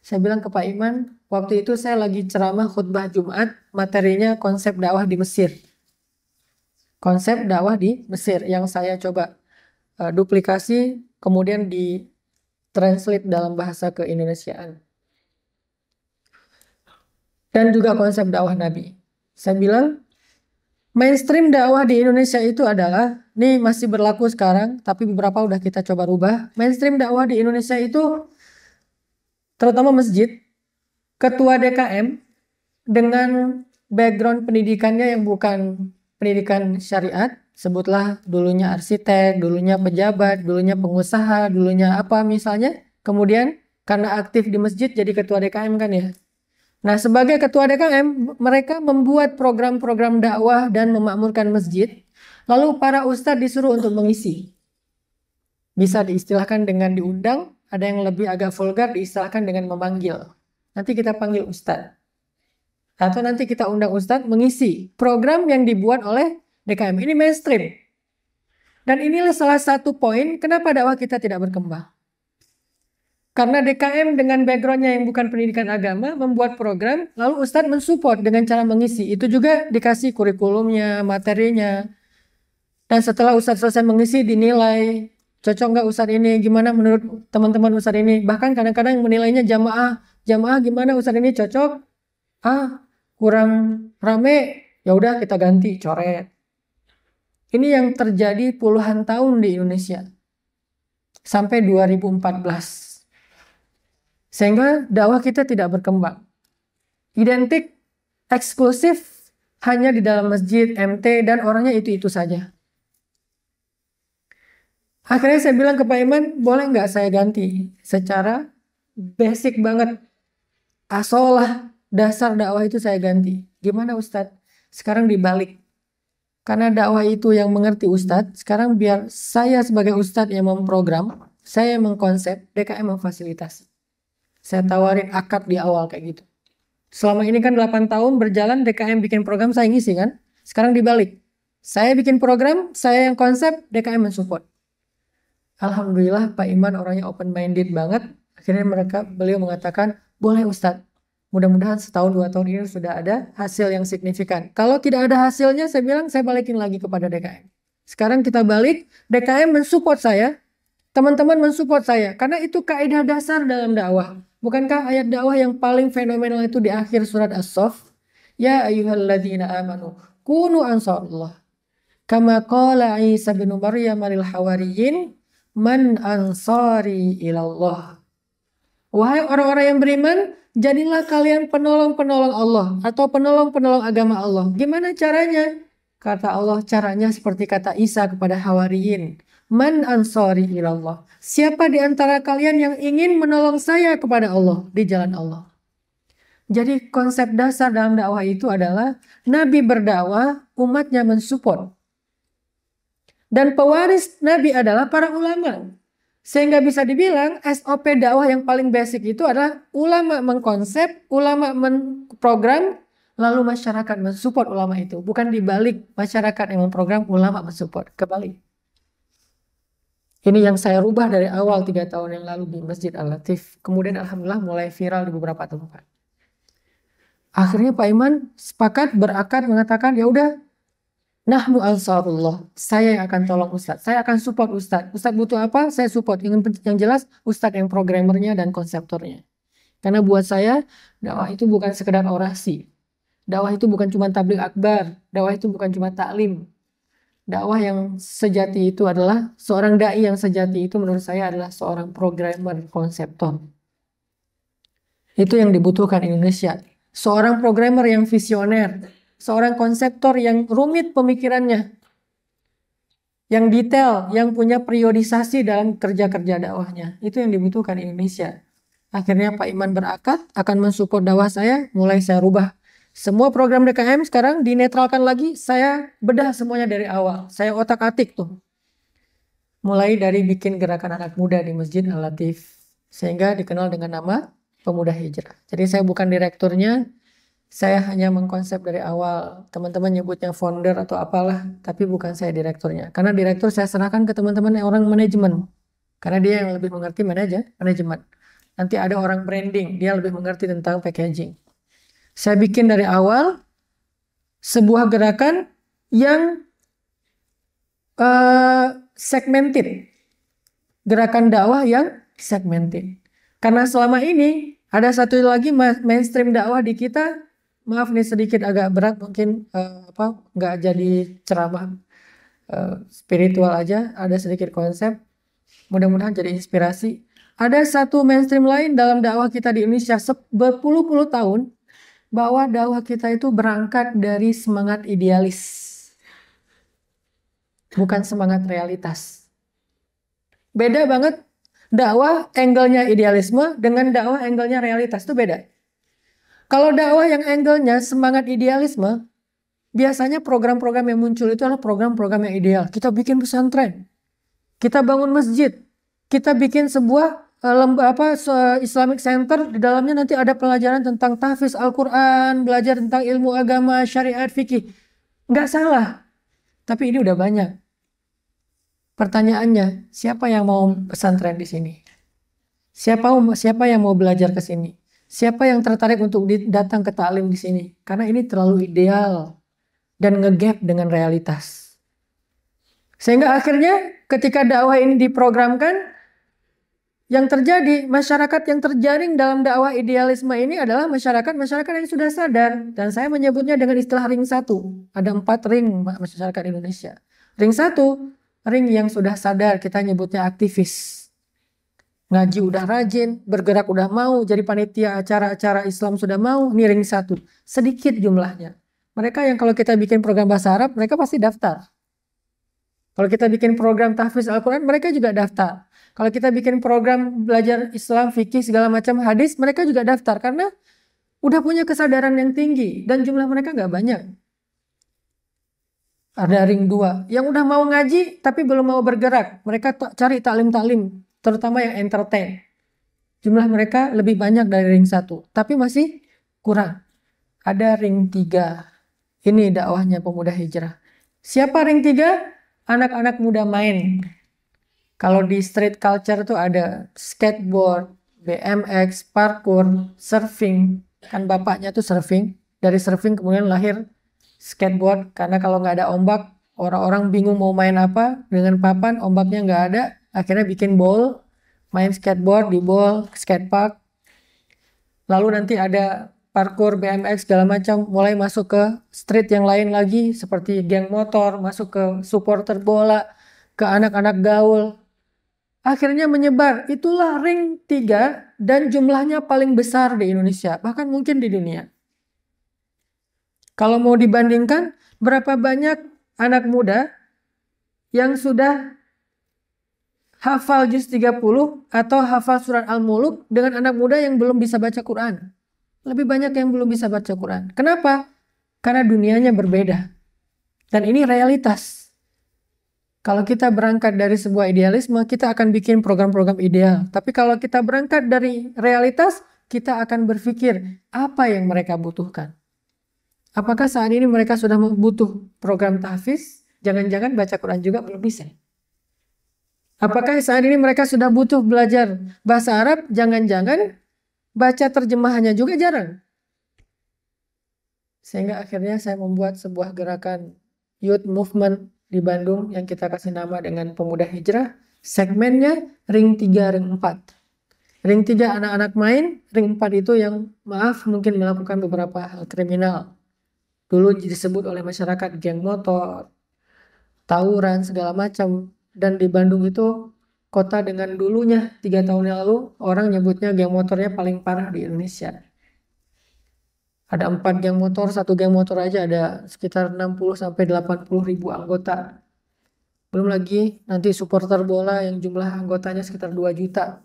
S1: Saya bilang ke Pak Iman, waktu itu saya lagi ceramah khutbah Jumat, materinya konsep dakwah di Mesir. Konsep dakwah di Mesir yang saya coba duplikasi, kemudian di-translate dalam bahasa keindonesiaan. Dan juga konsep dakwah Nabi. Saya bilang, mainstream dakwah di Indonesia itu adalah, ini masih berlaku sekarang, tapi beberapa udah kita coba rubah. Mainstream dakwah di Indonesia itu, terutama masjid, ketua DKM dengan background pendidikannya yang bukan pendidikan syariat, sebutlah dulunya arsitek, dulunya pejabat, dulunya pengusaha, dulunya apa misalnya, kemudian karena aktif di masjid jadi ketua DKM kan ya. Nah, sebagai ketua DKM, mereka membuat program-program dakwah dan memakmurkan masjid. Lalu para ustadz disuruh untuk mengisi. Bisa diistilahkan dengan diundang, ada yang lebih agak vulgar diistilahkan dengan memanggil. Nanti kita panggil ustadz. Atau nanti kita undang ustadz mengisi program yang dibuat oleh DKM. Ini mainstream. Dan inilah salah satu poin kenapa dakwah kita tidak berkembang. Karena DKM dengan backgroundnya yang bukan pendidikan agama membuat program, lalu Ustadz mensupport dengan cara mengisi. Itu juga dikasih kurikulumnya, materinya. Dan setelah Ustadz selesai mengisi dinilai, cocok nggak Ustadz ini, gimana menurut teman-teman Ustadz ini. Bahkan kadang-kadang menilainya jamaah gimana Ustadz ini cocok, kurang rame, ya udah kita ganti, coret. Ini yang terjadi puluhan tahun di Indonesia. Sampai 2014. Sehingga dakwah kita tidak berkembang. Identik, eksklusif, hanya di dalam masjid, MT, dan orangnya itu-itu saja. Akhirnya saya bilang ke Pak Iman, boleh nggak saya ganti? Secara basic banget, asolah, dasar dakwah itu saya ganti. Gimana Ustadz? Sekarang dibalik. Karena dakwah itu yang mengerti Ustadz, sekarang biar saya sebagai Ustadz yang memprogram, saya yang mengkonsep, DKM memfasilitasi. Saya tawarin akad di awal kayak gitu. Selama ini kan 8 tahun berjalan, DKM bikin program, saya ngisi kan. Sekarang dibalik. Saya bikin program, saya yang konsep, DKM mensupport. Alhamdulillah Pak Iman orangnya open minded banget. Akhirnya beliau mengatakan, boleh Ustadz. Mudah-mudahan setahun 2 tahun ini sudah ada hasil yang signifikan. Kalau tidak ada hasilnya, saya bilang saya balikin lagi kepada DKM. Sekarang kita balik, DKM mensupport saya, teman-teman mensupport saya. Karena itu kaidah dasar dalam dakwah. Bukankah ayat dakwah yang paling fenomenal itu di akhir surat As-Saff? Ya ayyuhalladzina amanu, kunu ansarullah. Kama qala Isa bin Maryam lil hawariyin, man ansari ilallah. Wahai orang-orang yang beriman, jadilah kalian penolong-penolong Allah atau penolong-penolong agama Allah. Gimana caranya? Kata Allah, caranya seperti kata Isa kepada hawariyin. Man ansari ilallah. Siapa di antara kalian yang ingin menolong saya kepada Allah di jalan Allah? Jadi konsep dasar dalam dakwah itu adalah Nabi berdakwah, umatnya mensupport. Dan pewaris Nabi adalah para ulama. Sehingga bisa dibilang SOP dakwah yang paling basic itu adalah ulama mengkonsep, ulama memprogram, lalu masyarakat mensupport ulama itu. Bukan dibalik masyarakat yang memprogram, ulama mensupport. Kebalik. Ini yang saya rubah dari awal 3 tahun yang lalu di Masjid Al-Latif. Kemudian Alhamdulillah mulai viral di beberapa tempat. Akhirnya Pak Iman sepakat berakad mengatakan, ya udah, nahnu ansarullah. Saya yang akan tolong Ustadz. Saya akan support Ustadz. Ustadz butuh apa? Saya support. Yang jelas Ustadz yang programmernya dan konseptornya. Karena buat saya dakwah itu bukan sekedar orasi. Dakwah itu bukan cuma tabligh akbar. Dakwah itu bukan cuma taklim. Dakwah yang sejati itu adalah seorang dai yang sejati itu menurut saya adalah seorang programmer konseptor. Itu yang dibutuhkan Indonesia. Seorang programmer yang visioner. Seorang konseptor yang rumit pemikirannya, yang detail, yang punya periodisasi dalam kerja-kerja dakwahnya. Itu yang dibutuhkan Indonesia. Akhirnya Pak Iman berakad akan mensupport dakwah saya, mulai saya rubah. Semua program DKM sekarang dinetralkan lagi, saya bedah semuanya dari awal. Saya otak-atik tuh. Mulai dari bikin gerakan anak muda di Masjid Al-Latif, sehingga dikenal dengan nama Pemuda Hijrah. Jadi saya bukan direkturnya, saya hanya mengkonsep dari awal. Teman-teman nyebutnya founder atau apalah, tapi bukan saya direkturnya. Karena direktur saya serahkan ke teman-teman yang orang manajemen. Karena dia yang lebih mengerti manajemen. Nanti ada orang branding, dia lebih mengerti tentang packaging. Saya bikin dari awal sebuah gerakan yang segmented. Gerakan dakwah yang segmented. Karena selama ini ada satu lagi mainstream dakwah di kita. Maaf nih sedikit agak berat mungkin nggak jadi ceramah spiritual aja, ada sedikit konsep, mudah-mudahan jadi inspirasi. Ada satu mainstream lain dalam dakwah kita di Indonesia berpuluh-puluh tahun, bahwa dakwah kita itu berangkat dari semangat idealis, bukan semangat realitas. Beda banget dakwah angle-nya idealisme dengan dakwah angle-nya realitas, itu beda. Kalau dakwah yang angle-nya semangat idealisme, biasanya program-program yang muncul itu adalah program-program yang ideal. Kita bikin pesantren, kita bangun masjid, kita bikin sebuah Islamic Center, di dalamnya nanti ada pelajaran tentang tahfiz Al-Quran, belajar tentang ilmu agama, syariat, fikih. Nggak salah, tapi ini udah banyak. Pertanyaannya, siapa yang mau pesantren di sini? Siapa yang mau belajar ke sini? Siapa yang tertarik untuk datang ke taklim di sini? Karena ini terlalu ideal dan ngegap dengan realitas. Sehingga akhirnya ketika dakwah ini diprogramkan, yang terjadi, masyarakat yang terjaring dalam dakwah idealisme ini adalah masyarakat yang sudah sadar. Dan saya menyebutnya dengan istilah ring 1. Ada 4 ring masyarakat Indonesia. Ring 1, ring yang sudah sadar, kita nyebutnya aktivis. Ngaji udah rajin, bergerak udah mau, jadi panitia acara-acara Islam sudah mau, ini ring 1. Sedikit jumlahnya. Mereka yang kalau kita bikin program bahasa Arab, mereka pasti daftar. Kalau kita bikin program tahfiz Al-Quran, mereka juga daftar. Kalau kita bikin program belajar Islam, fikih, segala macam hadis, mereka juga daftar. Karena udah punya kesadaran yang tinggi, dan jumlah mereka nggak banyak. Ada ring 2, yang udah mau ngaji, tapi belum mau bergerak. Mereka cari taklim-taklim, terutama yang entertain. Jumlah mereka lebih banyak dari ring 1, tapi masih kurang. Ada ring 3. Ini dakwahnya Pemuda Hijrah. Siapa ring 3? Anak-anak muda main. Kalau di street culture tuh ada skateboard, BMX, parkour, surfing. Kan bapaknya tuh surfing. Dari surfing kemudian lahir skateboard. Karena kalau nggak ada ombak, orang-orang bingung mau main apa. Dengan papan, ombaknya nggak ada. Akhirnya bikin bowl, main skateboard di bowl, skatepark. Lalu nanti ada parkour, BMX, segala macam. Mulai masuk ke street yang lain lagi. Seperti geng motor, masuk ke supporter bola, ke anak-anak gaul. Akhirnya menyebar. Itulah ring 3 dan jumlahnya paling besar di Indonesia, bahkan mungkin di dunia. Kalau mau dibandingkan, berapa banyak anak muda yang sudah hafal juz 30 atau hafal surat Al-Muluk dengan anak muda yang belum bisa baca Quran? Lebih banyak yang belum bisa baca Quran. Kenapa? Karena dunianya berbeda. Dan ini realitas. Kalau kita berangkat dari sebuah idealisme, kita akan bikin program-program ideal. Tapi kalau kita berangkat dari realitas, kita akan berpikir apa yang mereka butuhkan. Apakah saat ini mereka sudah butuh program tahfiz? Jangan-jangan baca Quran juga belum bisa. Apakah saat ini mereka sudah butuh belajar bahasa Arab? Jangan-jangan baca terjemahannya juga jarang. Sehingga akhirnya saya membuat sebuah gerakan youth movement di Bandung yang kita kasih nama dengan Pemuda Hijrah. Segmennya ring 3, ring 4. Ring 3 anak-anak main, ring 4 itu yang maaf mungkin melakukan beberapa hal kriminal. Dulu disebut oleh masyarakat geng motor, tawuran, segala macam. Dan di Bandung itu kota dengan dulunya 3 tahun yang lalu orang nyebutnya geng motornya paling parah di Indonesia. Ada 4 geng motor, 1 geng motor aja ada sekitar 60-80 ribu anggota. Belum lagi nanti supporter bola yang jumlah anggotanya sekitar 2 juta.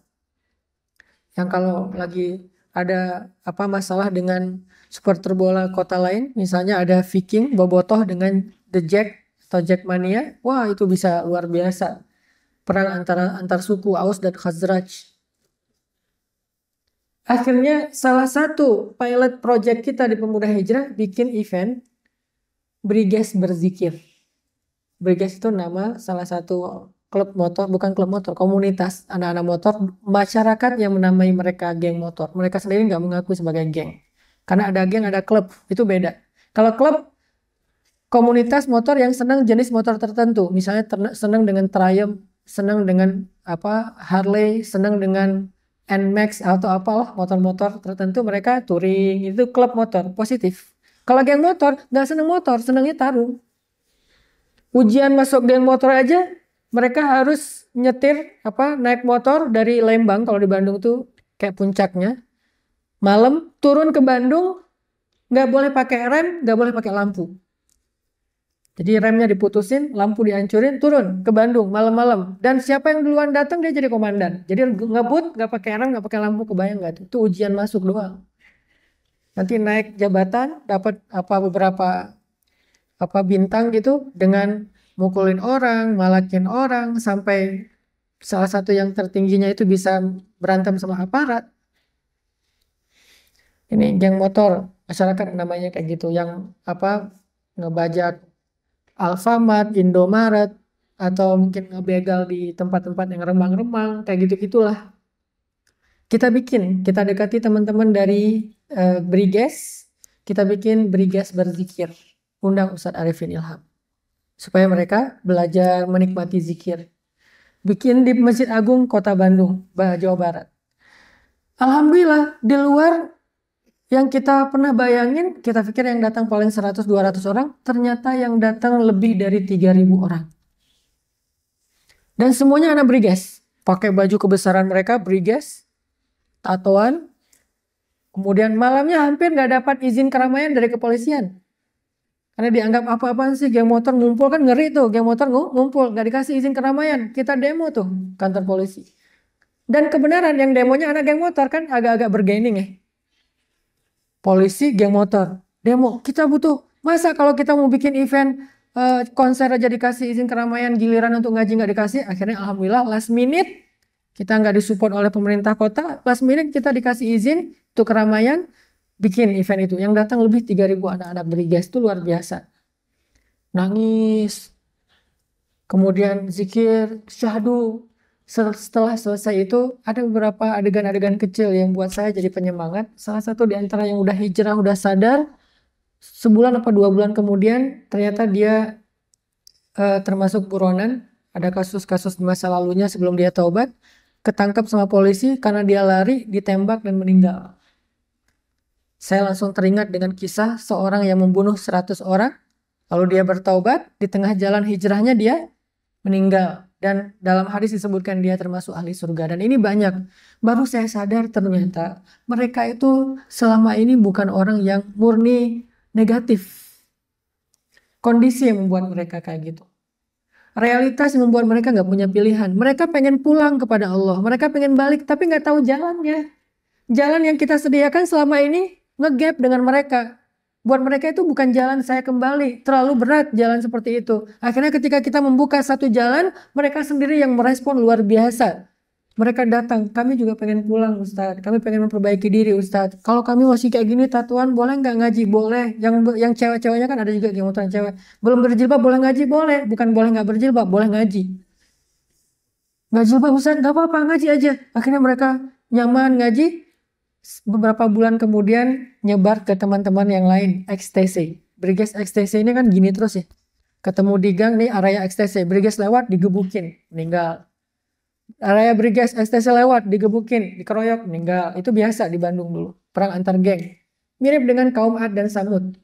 S1: Yang kalau lagi ada masalah dengan supporter bola kota lain, misalnya ada Viking bobotoh dengan The Jack atau Jackmania, wah itu bisa luar biasa. Perang antar suku Aus dan Khazraj. Akhirnya salah satu pilot project kita di Pemuda Hijrah bikin event Briges Berzikir. Briges itu nama salah satu klub motor, bukan klub motor, komunitas anak-anak motor, masyarakat yang menamai mereka geng motor. Mereka sendiri nggak mengaku sebagai geng. Karena ada geng, ada klub, itu beda. Kalau klub, komunitas motor yang senang jenis motor tertentu, misalnya senang dengan Triumph, senang dengan Harley, senang dengan NMAX atau apalah motor-motor tertentu, mereka touring, itu klub motor positif. Kalau geng motor nggak senang motor, senangnya tarung. Ujian masuk geng motor aja mereka harus nyetir naik motor dari Lembang, kalau di Bandung tuh kayak puncaknya, malam turun ke Bandung nggak boleh pakai rem, nggak boleh pakai lampu. Jadi remnya diputusin, lampu dihancurin, turun ke Bandung malam-malam. Dan siapa yang duluan datang dia jadi komandan. Jadi ngebut, nggak pakai rem, nggak pakai lampu, kebayang nggak tuh? Itu ujian masuk doang. Nanti naik jabatan, dapat beberapa bintang gitu dengan mukulin orang, malakin orang, sampai salah satu yang tertingginya itu bisa berantem sama aparat. Ini geng motor, masyarakat namanya kayak gitu, yang ngebajak Alfamart, Indomaret, atau mungkin ngebegal di tempat-tempat yang remang-remang, kayak gitu-gitulah. Kita dekati teman-teman dari Briges, kita bikin Briges Berzikir, undang Ustadz Arifin Ilham, supaya mereka belajar menikmati zikir. Bikin di Masjid Agung Kota Bandung, Jawa Barat. Alhamdulillah, di luar yang kita pernah bayangin, kita pikir yang datang paling 100-200 orang, ternyata yang datang lebih dari 3.000 orang. Dan semuanya anak Briges, pakai baju kebesaran mereka, Briges, tatoan. Kemudian malamnya hampir nggak dapat izin keramaian dari kepolisian. Karena dianggap apa-apaan sih, geng motor ngumpul, kan ngeri tuh, geng motor ngumpul, nggak dikasih izin keramaian. Kita demo tuh, kantor polisi. Dan kebenaran yang demonya anak geng motor, kan agak-agak bergaining ya. Polisi, geng motor, demo, kita butuh. Masa kalau kita mau bikin event konser aja dikasih izin keramaian, giliran untuk ngaji nggak dikasih. Akhirnya alhamdulillah last minute kita nggak disupport oleh pemerintah kota, last minute kita dikasih izin untuk keramaian, bikin event itu. Yang datang lebih 3.000 anak-anak Briges, itu luar biasa. Nangis, kemudian zikir, syahdu, Setelah selesai itu ada beberapa adegan-adegan kecil yang buat saya jadi penyemangat. Salah satu di antara yang udah hijrah, udah sadar, sebulan apa 2 bulan kemudian ternyata dia termasuk buronan. Ada kasus-kasus di masa lalunya sebelum dia taubat, ketangkap sama polisi karena dia lari, ditembak dan meninggal. Saya langsung teringat dengan kisah seorang yang membunuh 100 orang, lalu dia bertaubat, di tengah jalan hijrahnya dia meninggal. Dan dalam hadis disebutkan dia termasuk ahli surga. Dan ini banyak. Baru saya sadar ternyata mereka itu selama ini bukan orang yang murni negatif. Kondisi yang membuat mereka kayak gitu. Realitas yang membuat mereka nggak punya pilihan. Mereka pengen pulang kepada Allah. Mereka pengen balik tapi nggak tahu jalannya. Jalan yang kita sediakan selama ini nge-gap dengan mereka. Buat mereka itu bukan jalan saya kembali. Terlalu berat jalan seperti itu. Akhirnya ketika kita membuka satu jalan, mereka sendiri yang merespon luar biasa. Mereka datang, kami juga pengen pulang Ustadz. Kami pengen memperbaiki diri Ustadz. Kalau kami masih kayak gini tatuan, boleh nggak ngaji? Boleh. Yang cewek-ceweknya kan ada juga yang motoran cewek. Belum berjilbab boleh ngaji? Boleh. Bukan boleh nggak berjilbab, boleh ngaji. Nggak jilbab Ustadz, nggak apa-apa ngaji aja. Akhirnya mereka nyaman ngaji. Beberapa bulan kemudian nyebar ke teman-teman yang lain, XTC. Briges XTC ini kan gini terus ya. Ketemu di gang nih area XTC, Briges lewat digebukin, meninggal. Area Briges XTC lewat digebukin, dikeroyok, meninggal. Itu biasa di Bandung dulu, perang antar geng. Mirip dengan kaum Ad dan Samud.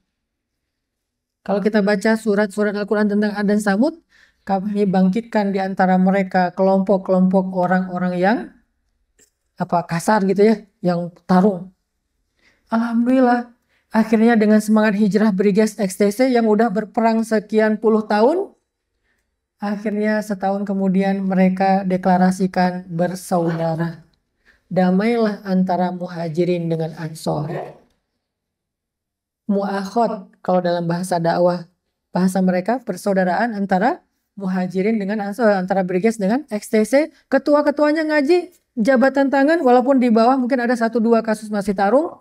S1: Kalau kita baca surat-surat Al-Quran tentang Ad dan Samud, kami bangkitkan di antara mereka kelompok-kelompok orang-orang yang kasar gitu ya, yang tarung. Alhamdulillah, akhirnya dengan semangat hijrah Briges XTC yang udah berperang sekian puluh tahun, akhirnya setahun kemudian mereka deklarasikan bersaudara. Damailah antara muhajirin dengan ansor. Mu'akhot, kalau dalam bahasa dakwah, bahasa mereka persaudaraan antara muhajirin dengan ansor, antara Briges dengan XTC. Ketua-ketuanya ngaji, jabatan tangan, walaupun di bawah mungkin ada 1-2 kasus masih tarung.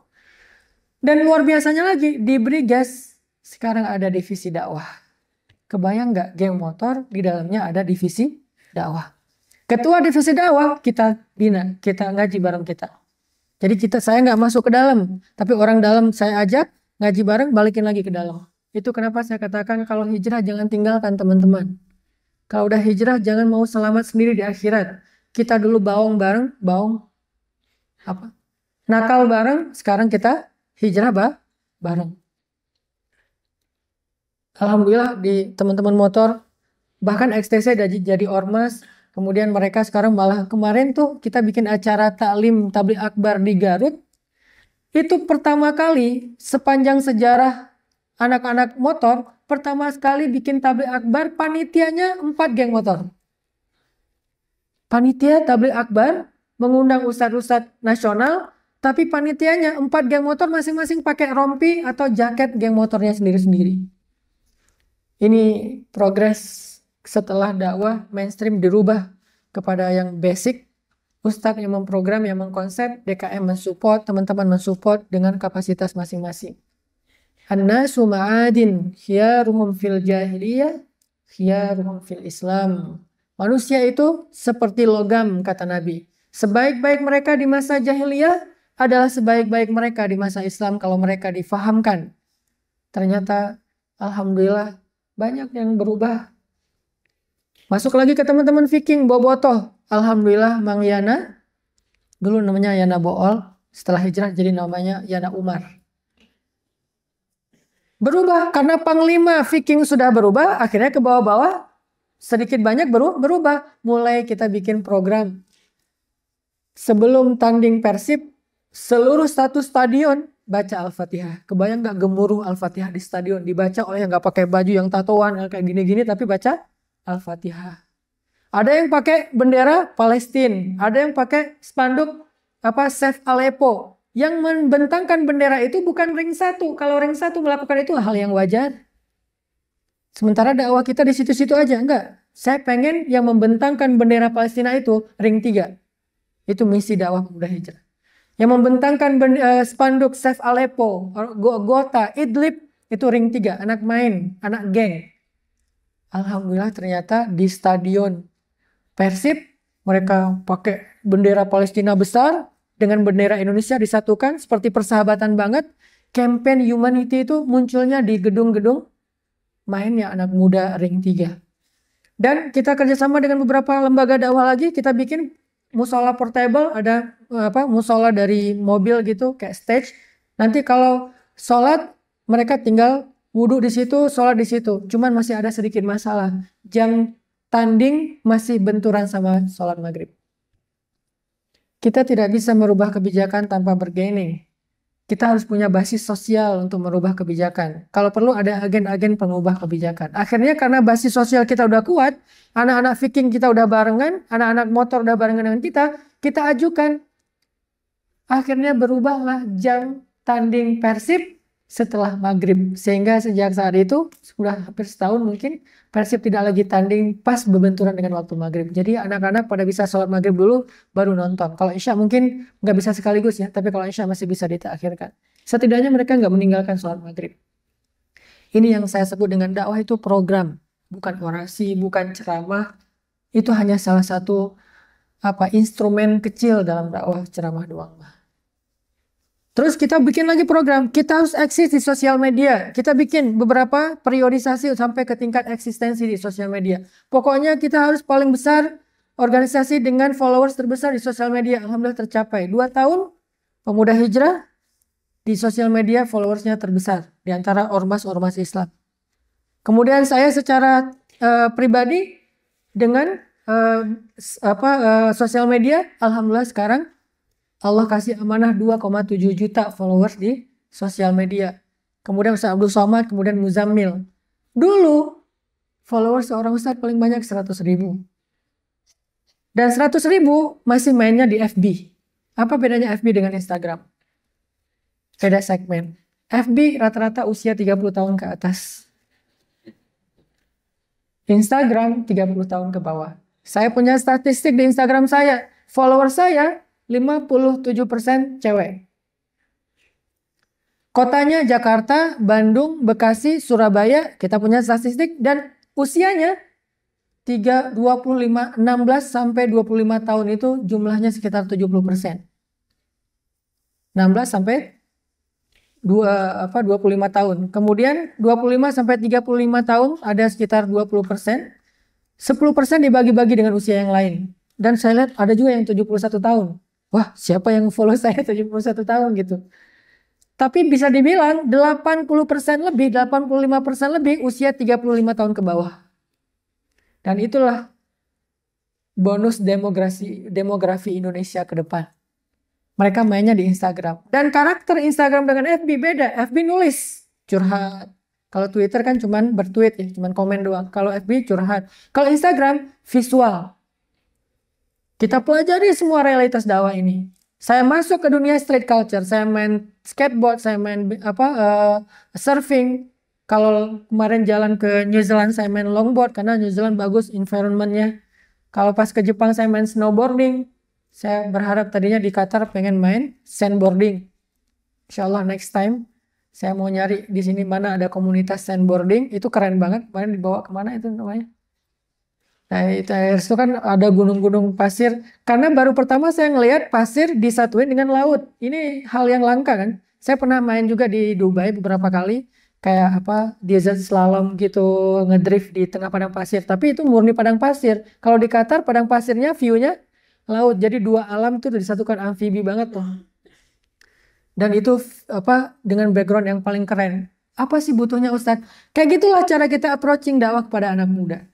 S1: Dan luar biasanya lagi, di Briges sekarang ada divisi dakwah. Kebayang nggak, geng motor di dalamnya ada divisi dakwah. Ketua divisi dakwah kita bina, kita ngaji bareng kita. Jadi saya nggak masuk ke dalam, tapi orang dalam saya ajak ngaji bareng, balikin lagi ke dalam. Itu kenapa saya katakan kalau hijrah jangan tinggalkan teman-teman. Kalau udah hijrah jangan mau selamat sendiri di akhirat. Kita dulu baung bareng, nakal bareng, sekarang kita hijrah bareng. Alhamdulillah di teman-teman motor, bahkan XTC jadi ormas, kemudian mereka sekarang malah kemarin tuh kita bikin acara taklim tabligh akbar di Garut. Itu pertama kali sepanjang sejarah anak-anak motor, pertama sekali bikin tabligh akbar, panitianya 4 geng motor. Panitia tabligh akbar mengundang ustadz-ustadz nasional, tapi panitianya 4 geng motor masing-masing pakai rompi atau jaket geng motornya sendiri-sendiri. Ini progres setelah dakwah mainstream dirubah kepada yang basic. Ustadz yang memprogram, yang mengkonsep, DKM mensupport, teman-teman mensupport dengan kapasitas masing-masing. An-nasu ma'adin khiyaruhum fil jahiliyah khiyaruhum fil Islam. Manusia itu seperti logam, kata Nabi. Sebaik-baik mereka di masa jahiliyah adalah sebaik-baik mereka di masa Islam kalau mereka difahamkan. Ternyata alhamdulillah banyak yang berubah. Masuk lagi ke teman-teman Viking, Bobotoh. Alhamdulillah Mang Yana, dulu namanya Yana Bool, setelah hijrah jadi namanya Yana Umar. Berubah karena Panglima Viking sudah berubah, akhirnya ke bawah-bawah sedikit banyak berubah. Mulai kita bikin program. Sebelum tanding Persib, seluruh satu stadion baca Al-Fatihah. Kebayang gak gemuruh Al-Fatihah di stadion dibaca oleh yang gak pakai baju yang tatoan kayak gini-gini tapi baca Al-Fatihah. Ada yang pakai bendera Palestina, ada yang pakai spanduk Save Aleppo. Yang membentangkan bendera itu bukan ring 1. Kalau ring 1 melakukan itu hal yang wajar. Sementara dakwah kita di situ-situ aja, enggak. Saya pengen yang membentangkan bendera Palestina itu ring 3. Itu misi dakwah pemuda hijrah. Yang membentangkan spanduk Save Aleppo, Gota, Idlib itu ring 3, anak main, anak geng. Alhamdulillah ternyata di stadion Persib Mereka pakai bendera Palestina besar dengan bendera Indonesia disatukan seperti persahabatan banget. Campaign Humanity itu munculnya di gedung-gedung mainnya anak muda Ring 3. Dan kita kerjasama dengan beberapa lembaga dakwah lagi, kita bikin musola portable, ada musola dari mobil gitu kayak stage. Nanti kalau sholat mereka tinggal wudhu di situ, sholat di situ. Cuman masih ada sedikit masalah. Jam tanding masih benturan sama sholat maghrib. Kita tidak bisa merubah kebijakan tanpa bargaining. Kita harus punya basis sosial untuk merubah kebijakan. Kalau perlu ada agen-agen pengubah kebijakan. Akhirnya karena basis sosial kita udah kuat, anak-anak Viking kita udah barengan, anak-anak motor udah barengan dengan kita ajukan. Akhirnya berubahlah jam tanding Persib setelah maghrib. Sehingga sejak saat itu, sudah hampir setahun mungkin, Persib tidak lagi tanding pas berbenturan dengan waktu maghrib. Jadi anak-anak pada bisa sholat maghrib dulu, baru nonton. Kalau Isya mungkin nggak bisa sekaligus ya, tapi kalau Isya masih bisa ditakhirkan. Setidaknya mereka nggak meninggalkan sholat maghrib. Ini yang saya sebut dengan dakwah itu program. Bukan orasi, bukan ceramah. Itu hanya salah satu instrumen kecil dalam dakwah ceramah doang. Terus kita bikin lagi program, kita harus eksis di sosial media. Kita bikin beberapa periodisasi sampai ke tingkat eksistensi di sosial media. Pokoknya kita harus paling besar organisasi dengan followers terbesar di sosial media. Alhamdulillah tercapai. 2 tahun Pemuda Hijrah di sosial media followersnya terbesar di antara ormas-ormas Islam. Kemudian saya secara pribadi dengan sosial media, alhamdulillah sekarang Allah kasih amanah 2,7 juta followers di sosial media. Kemudian Ustaz Abdul Somad, kemudian Muzammil. Dulu followers seorang Ustaz paling banyak 100.000. Dan 100.000 masih mainnya di FB. Apa bedanya FB dengan Instagram? Beda segmen. FB rata-rata usia 30 tahun ke atas. Instagram 30 tahun ke bawah. Saya punya statistik di Instagram saya. Follower saya 57% cewek. Kotanya Jakarta, Bandung, Bekasi, Surabaya, kita punya statistik, dan usianya 16 sampai 25 tahun itu jumlahnya sekitar 70%. 16 sampai 25 tahun. Kemudian 25 sampai 35 tahun ada sekitar 20%. 10% dibagi-bagi dengan usia yang lain. Dan saya lihat ada juga yang 71 tahun. Wah, siapa yang follow saya 71 tahun gitu. Tapi bisa dibilang 80% lebih, 85% lebih usia 35 tahun ke bawah. Dan itulah bonus demografi Indonesia ke depan. Mereka mainnya di Instagram. Dan karakter Instagram dengan FB beda. FB nulis, curhat. Kalau Twitter kan cuman bertweet ya, cuman komen doang. Kalau FB curhat. Kalau Instagram visual. Kita pelajari semua realitas dakwah ini. Saya masuk ke dunia street culture. Saya main skateboard, saya main surfing. Kalau kemarin jalan ke New Zealand, saya main longboard karena New Zealand bagus environmentnya. Kalau pas ke Jepang, saya main snowboarding. Saya berharap tadinya di Qatar pengen main sandboarding. Insya Allah next time saya mau nyari di sini mana ada komunitas sandboarding. Itu keren banget. Kemarin dibawa kemana itu namanya? Nah, itu kan ada gunung-gunung pasir. Karena baru pertama saya ngelihat pasir disatuin dengan laut. Ini hal yang langka kan. Saya pernah main juga di Dubai beberapa kali. Kayak desert slalom gitu, ngedrift di tengah padang pasir. Tapi itu murni padang pasir. Kalau di Qatar padang pasirnya view-nya laut. Jadi dua alam itu disatukan, amfibi banget tuh. Dan itu dengan background yang paling keren. Apa sih butuhnya Ustadz? Kayak gitulah cara kita approaching dakwah kepada anak muda.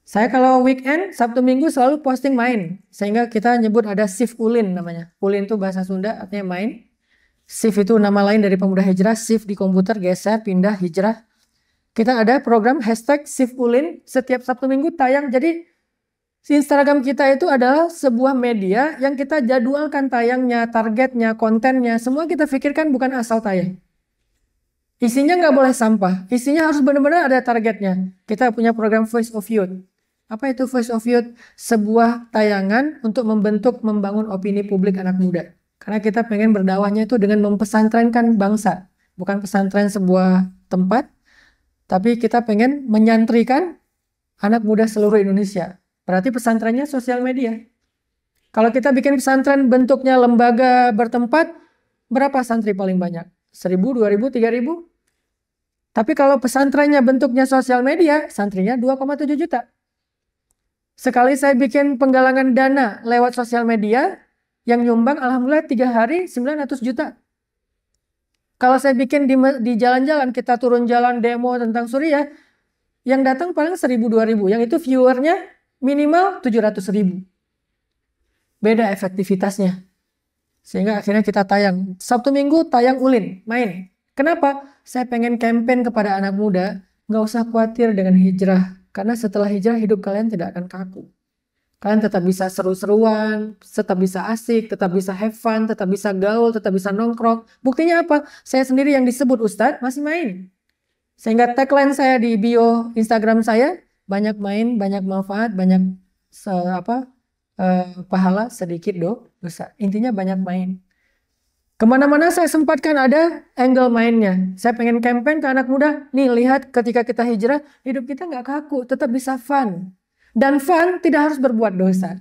S1: Saya kalau weekend, Sabtu Minggu selalu posting main. Sehingga kita nyebut ada shift ulin namanya. Ulin itu bahasa Sunda artinya main. Shift itu nama lain dari Pemuda Hijrah. Shift di komputer, geser, pindah, hijrah. Kita ada program hashtag shift ulin. Setiap Sabtu Minggu tayang. Jadi Instagram kita itu adalah sebuah media yang kita jadwalkan tayangnya, targetnya, kontennya. Semua kita pikirkan bukan asal tayang. Isinya nggak boleh sampah. Isinya harus benar-benar ada targetnya. Kita punya program Voice of Youth. Apa itu Voice of Youth? Sebuah tayangan untuk membangun opini publik anak muda. Karena kita pengen berdakwahnya itu dengan mempesantrenkan bangsa. Bukan pesantren sebuah tempat, tapi kita pengen menyantrikan anak muda seluruh Indonesia. Berarti pesantrennya sosial media. Kalau kita bikin pesantren bentuknya lembaga bertempat, berapa santri paling banyak? 1.000, 2.000, 3.000? Tapi kalau pesantrennya bentuknya sosial media, santrinya 2,7 juta. Sekali saya bikin penggalangan dana lewat sosial media, yang nyumbang alhamdulillah 3 hari 900 juta. Kalau saya bikin di jalan-jalan, kita turun jalan demo tentang Suriah, yang datang paling 1.000, 2.000. Yang itu viewernya minimal 700.000. Beda efektivitasnya. Sehingga akhirnya kita tayang. Sabtu Minggu tayang Ulin, main. Kenapa? Saya pengen campaign kepada anak muda, nggak usah khawatir dengan hijrah. Karena setelah hijrah hidup kalian tidak akan kaku. Kalian tetap bisa seru-seruan, tetap bisa asik, tetap bisa have fun, tetap bisa gaul, tetap bisa nongkrong. Buktinya apa? Saya sendiri yang disebut Ustadz masih main. Sehingga tagline saya di bio Instagram saya, banyak main, banyak manfaat, banyak pahala, sedikit dosa. Intinya banyak main. Kemana-mana saya sempatkan ada angle mainnya. Saya pengen campaign ke anak muda. Nih lihat ketika kita hijrah, hidup kita nggak kaku, tetap bisa fun. Dan fun tidak harus berbuat dosa.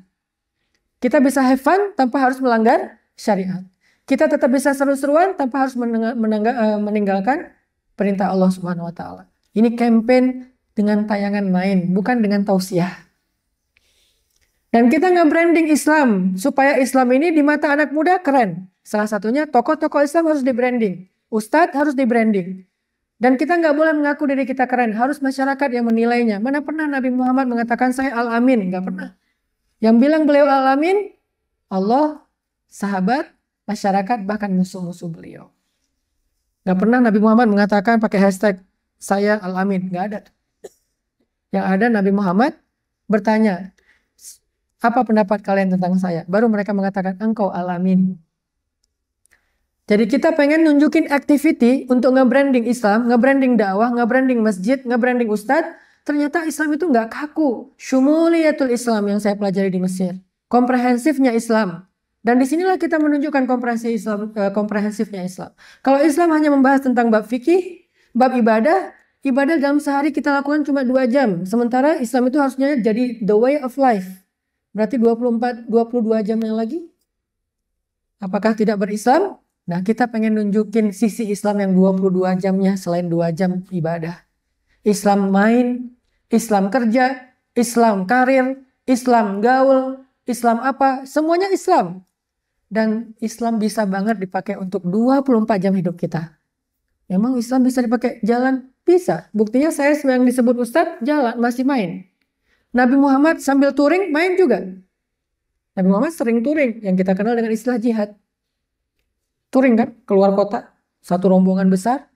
S1: Kita bisa have fun tanpa harus melanggar syariat. Kita tetap bisa seru-seruan tanpa harus meninggalkan perintah Allah Subhanahu wa Ta'ala. Ini campaign dengan tayangan main, bukan dengan tausiah. Dan kita nge-branding Islam supaya Islam ini di mata anak muda keren. Salah satunya tokoh-tokoh Islam harus di-branding. Ustadz harus di-branding. Dan kita nggak boleh mengaku diri kita keren. Harus masyarakat yang menilainya. Mana pernah Nabi Muhammad mengatakan saya Al-Amin? Nggak pernah. Yang bilang beliau Al-Amin, Allah, sahabat, masyarakat, bahkan musuh-musuh beliau. Nggak pernah Nabi Muhammad mengatakan pakai hashtag saya Al-Amin. Nggak ada. Yang ada Nabi Muhammad bertanya, apa pendapat kalian tentang saya? Baru mereka mengatakan, engkau Al-Amin. Jadi kita pengen nunjukin activity untuk nge-branding Islam, nge-branding dakwah, nge-branding masjid, nge-branding ustadz. Ternyata Islam itu nggak kaku. Syumuliyatul Islam yang saya pelajari di Mesir. Komprehensifnya Islam. Dan disinilah kita menunjukkan komprehensifnya Islam. Kalau Islam hanya membahas tentang bab fikih, bab ibadah dalam sehari kita lakukan cuma 2 jam. Sementara Islam itu harusnya jadi the way of life. Berarti 22 jam yang lagi. Apakah tidak berislam? Nah, kita pengen nunjukin sisi Islam yang 22 jamnya selain 2 jam ibadah. Islam main, Islam kerja, Islam karir, Islam gaul, Islam apa, semuanya Islam. Dan Islam bisa banget dipakai untuk 24 jam hidup kita. Memang Islam bisa dipakai jalan? Bisa. Buktinya saya yang disebut Ustadz jalan, masih main. Nabi Muhammad sambil touring main juga. Nabi Muhammad sering touring, yang kita kenal dengan istilah jihad. Touring kan, keluar kota, satu rombongan besar.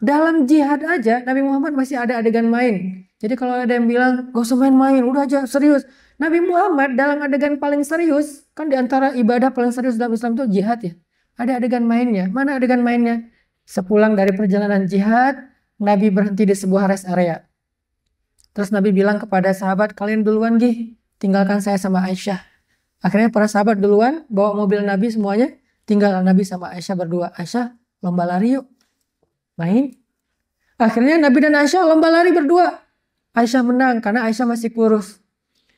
S1: Dalam jihad aja, Nabi Muhammad masih ada adegan main. Jadi kalau ada yang bilang, gak usah main-main, udah aja serius. Nabi Muhammad dalam adegan paling serius, kan diantara ibadah paling serius dalam Islam itu jihad ya. Ada adegan mainnya. Mana adegan mainnya? Sepulang dari perjalanan jihad, Nabi berhenti di sebuah rest area. Terus Nabi bilang kepada sahabat, kalian duluan gih, tinggalkan saya sama Aisyah. Akhirnya para sahabat duluan, bawa mobil Nabi semuanya, tinggal Nabi sama Aisyah berdua. Aisyah, lomba lari yuk. Main. Akhirnya Nabi dan Aisyah lomba lari berdua. Aisyah menang karena Aisyah masih kurus.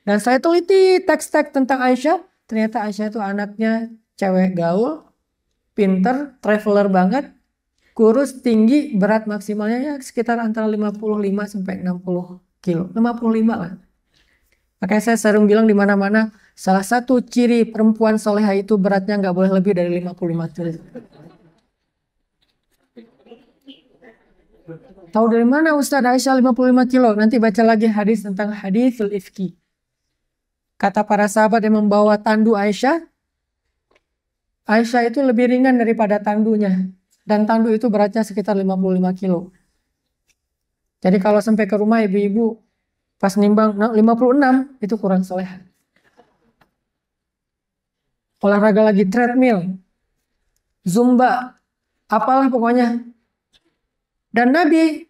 S1: Dan saya teliti teks-teks tentang Aisyah. Ternyata Aisyah itu anaknya cewek gaul, pinter, traveler banget, kurus, tinggi, berat maksimalnya ya sekitar antara 55 sampai 60 kilo. 55 lah. Makanya saya sering bilang di mana-mana, salah satu ciri perempuan soleha itu beratnya nggak boleh lebih dari 55 kilo. Tahu dari mana Ustaz Aisyah 55 kilo? Nanti baca lagi hadis tentang haditsul ifki. Kata para sahabat yang membawa tandu Aisyah, Aisyah itu lebih ringan daripada tandunya. Dan tandu itu beratnya sekitar 55 kilo. Jadi kalau sampai ke rumah ibu-ibu, pas nimbang 56, itu kurang soleha. Olahraga lagi treadmill, zumba, apalah pokoknya. Dan Nabi,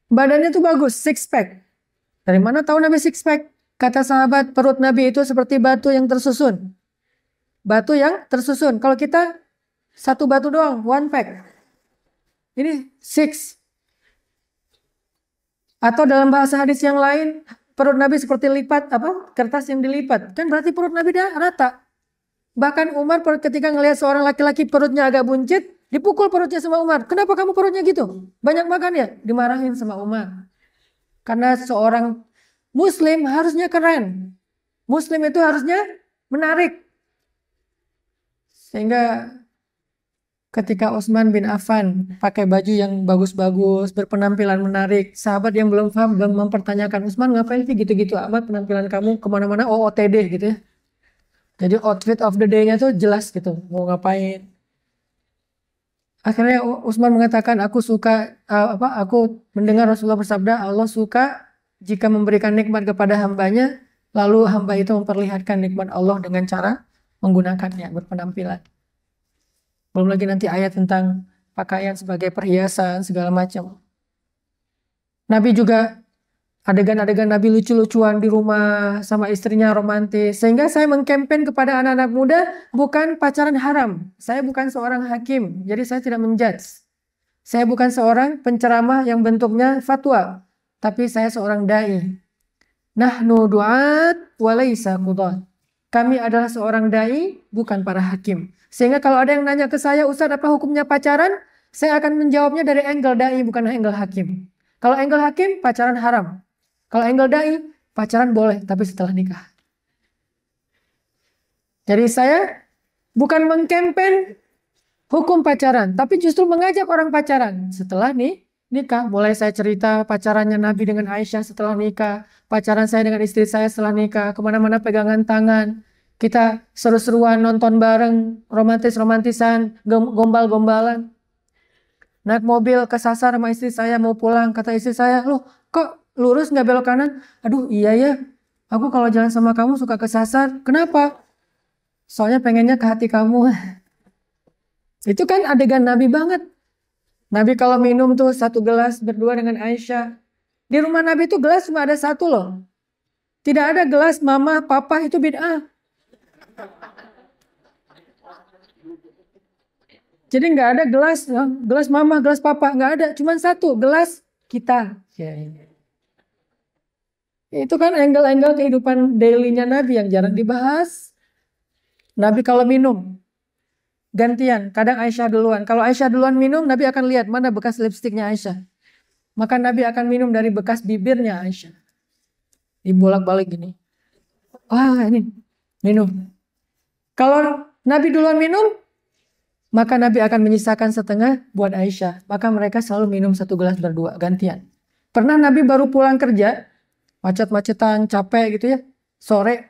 S1: badannya tuh bagus, six pack. Dari mana tahu Nabi six pack? Kata sahabat, perut Nabi itu seperti batu yang tersusun. Batu yang tersusun. Kalau kita satu batu doang, one pack. Ini six. Atau dalam bahasa hadis yang lain, perut Nabi seperti lipat kertas yang dilipat. Kan berarti perut Nabi dah rata. Bahkan Umar ketika ngelihat seorang laki-laki perutnya agak buncit, dipukul perutnya sama Umar. Kenapa kamu perutnya gitu? Banyak makan ya? Dimarahin sama Umar. Karena seorang Muslim harusnya keren. Muslim itu harusnya menarik. Sehingga ketika Utsman bin Affan pakai baju yang bagus-bagus, berpenampilan menarik, sahabat yang belum paham belum mempertanyakan, Utsman ngapain sih gitu-gitu amat penampilan kamu, kemana-mana OOTD gitu ya. Jadi outfit of the day-nya tuh jelas gitu, mau ngapain. Akhirnya Utsman mengatakan, aku mendengar Rasulullah bersabda, Allah suka jika memberikan nikmat kepada hambanya, lalu hamba itu memperlihatkan nikmat Allah dengan cara menggunakannya, berpenampilan. Belum lagi nanti ayat tentang pakaian sebagai perhiasan, segala macam. Nabi juga adegan-adegan Nabi lucu-lucuan di rumah sama istrinya romantis. Sehingga saya mengkampen kepada anak-anak muda, bukan pacaran haram. Saya bukan seorang hakim, jadi saya tidak menjudge. Saya bukan seorang penceramah yang bentuknya fatwa, tapi saya seorang dai. Nahnu du'at walaysa qudat. Kami adalah seorang dai, bukan para hakim. Sehingga kalau ada yang nanya ke saya, Ustadz apa hukumnya pacaran? Saya akan menjawabnya dari angle dai, bukan angle hakim. Kalau angle hakim, pacaran haram. Kalau angle dai, pacaran boleh, tapi setelah nikah. Jadi saya bukan mengkampen hukum pacaran, tapi justru mengajak orang pacaran. Setelah nikah, mulai saya cerita pacarannya Nabi dengan Aisyah setelah nikah, pacaran saya dengan istri saya setelah nikah, kemana-mana pegangan tangan, kita seru-seruan nonton bareng, romantis-romantisan, gombal-gombalan. Naik mobil kesasar sama istri saya mau pulang, kata istri saya, loh kok lurus nggak belok kanan? Aduh iya ya, aku kalau jalan sama kamu suka kesasar. Kenapa? Soalnya pengennya ke hati kamu. Itu kan adegan Nabi banget. Nabi kalau minum tuh satu gelas berdua dengan Aisyah. Di rumah Nabi tuh gelas cuma ada satu loh. Tidak ada gelas mama, papa, itu bid'ah. Jadi nggak ada gelas mama, gelas papa, nggak ada. Cuma satu, gelas kita. Itu kan angle-angle kehidupan daily-nya Nabi yang jarang dibahas. Nabi kalau minum, gantian. Kadang Aisyah duluan. Kalau Aisyah duluan minum, Nabi akan lihat mana bekas lipstiknya Aisyah. Maka Nabi akan minum dari bekas bibirnya Aisyah. Dibolak-balik gini. Wah ini, minum. Kalau Nabi duluan minum, maka Nabi akan menyisakan setengah buat Aisyah. Maka mereka selalu minum satu gelas berdua, gantian. Pernah Nabi baru pulang kerja, macet-macetan, capek gitu ya. Sore,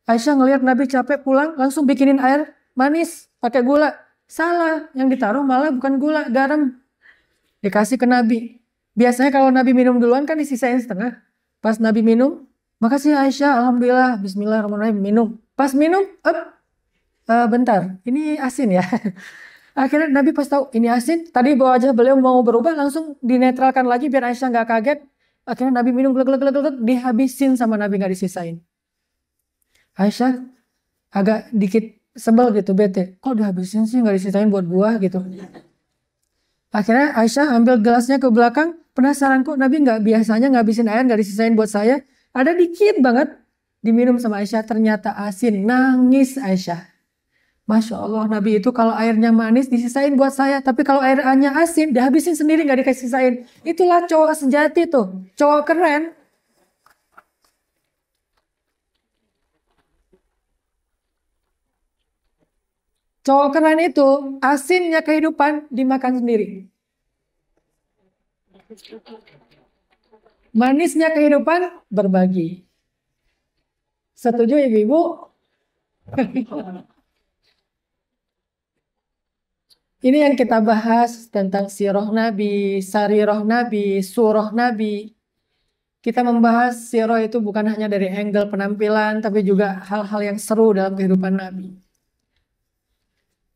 S1: Aisyah ngelihat Nabi capek pulang, langsung bikinin air manis, pakai gula. Salah, yang ditaruh malah bukan gula, garam. Dikasih ke Nabi. Biasanya kalau Nabi minum duluan kan disisain setengah. Pas Nabi minum, makasih Aisyah, alhamdulillah, bismillahirrahmanirrahim, minum. Pas minum, bentar, ini asin ya. Akhirnya Nabi pas tahu ini asin, tadi wajah beliau mau berubah, langsung dinetralkan lagi biar Aisyah nggak kaget. Akhirnya Nabi minum glek-glek, dihabisin sama Nabi, nggak disisain. Aisyah agak dikit sebel gitu, bete. Kok dihabisin sih, nggak disisain buat buah gitu. Akhirnya Aisyah ambil gelasnya ke belakang, penasaran kok Nabi biasanya ngabisin air, nggak disisain buat saya. Ada dikit banget diminum sama Aisyah, ternyata asin. Nangis Aisyah. Masya Allah, Nabi itu kalau airnya manis disisain buat saya, tapi kalau airnya asin dihabisin sendiri, nggak dikasih sisain. Itulah cowok sejati tuh, cowok keren. Cowok keren itu asinnya kehidupan dimakan sendiri, manisnya kehidupan berbagi. Setuju ibu-ibu? Ini yang kita bahas tentang sirah Nabi, sarirah Nabi, surah Nabi. Kita membahas sirah itu bukan hanya dari angle penampilan, tapi juga hal-hal yang seru dalam kehidupan Nabi.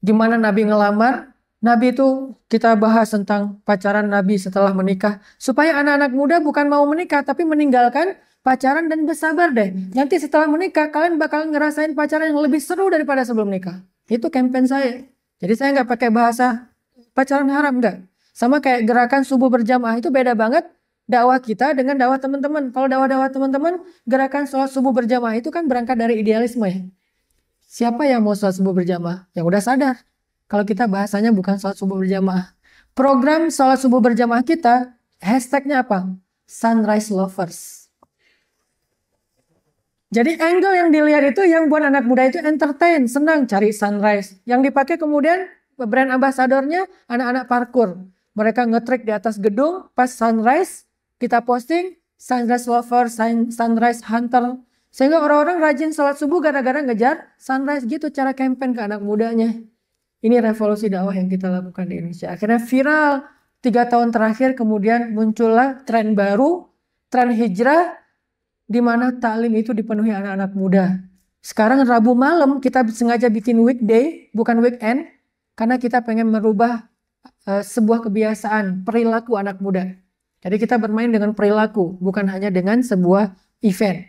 S1: Gimana Nabi ngelamar? Nabi itu kita bahas tentang pacaran Nabi setelah menikah. Supaya anak-anak muda bukan mau menikah, tapi meninggalkan pacaran dan bersabar deh. Nanti setelah menikah, kalian bakal ngerasain pacaran yang lebih seru daripada sebelum nikah. Itu campaign saya. Jadi saya nggak pakai bahasa pacaran haram, enggak. Sama kayak gerakan subuh berjamaah itu beda banget dakwah kita dengan dakwah teman-teman. Kalau dakwah teman-teman, gerakan sholat subuh berjamaah itu kan berangkat dari idealisme ya. Siapa yang mau sholat subuh berjamaah? Yang udah sadar. Kalau kita bahasanya bukan sholat subuh berjamaah. Program sholat subuh berjamaah kita, hashtagnya apa? Sunrise Lovers. Jadi angle yang dilihat itu yang buat anak muda itu entertain, senang cari sunrise. Yang dipakai kemudian brand ambasadornya anak-anak parkour. Mereka nge-track di atas gedung pas sunrise, kita posting sunrise lover, sunrise hunter. Sehingga orang-orang rajin sholat subuh gara-gara ngejar sunrise gitu cara campaign ke anak mudanya. Ini revolusi dakwah yang kita lakukan di Indonesia. Akhirnya viral 3 tahun terakhir, kemudian muncullah tren baru, tren hijrah, di mana taklim itu dipenuhi anak-anak muda. Sekarang Rabu malam kita sengaja bikin weekday, bukan weekend, karena kita pengen merubah sebuah kebiasaan, perilaku anak muda. Jadi kita bermain dengan perilaku, bukan hanya dengan sebuah event.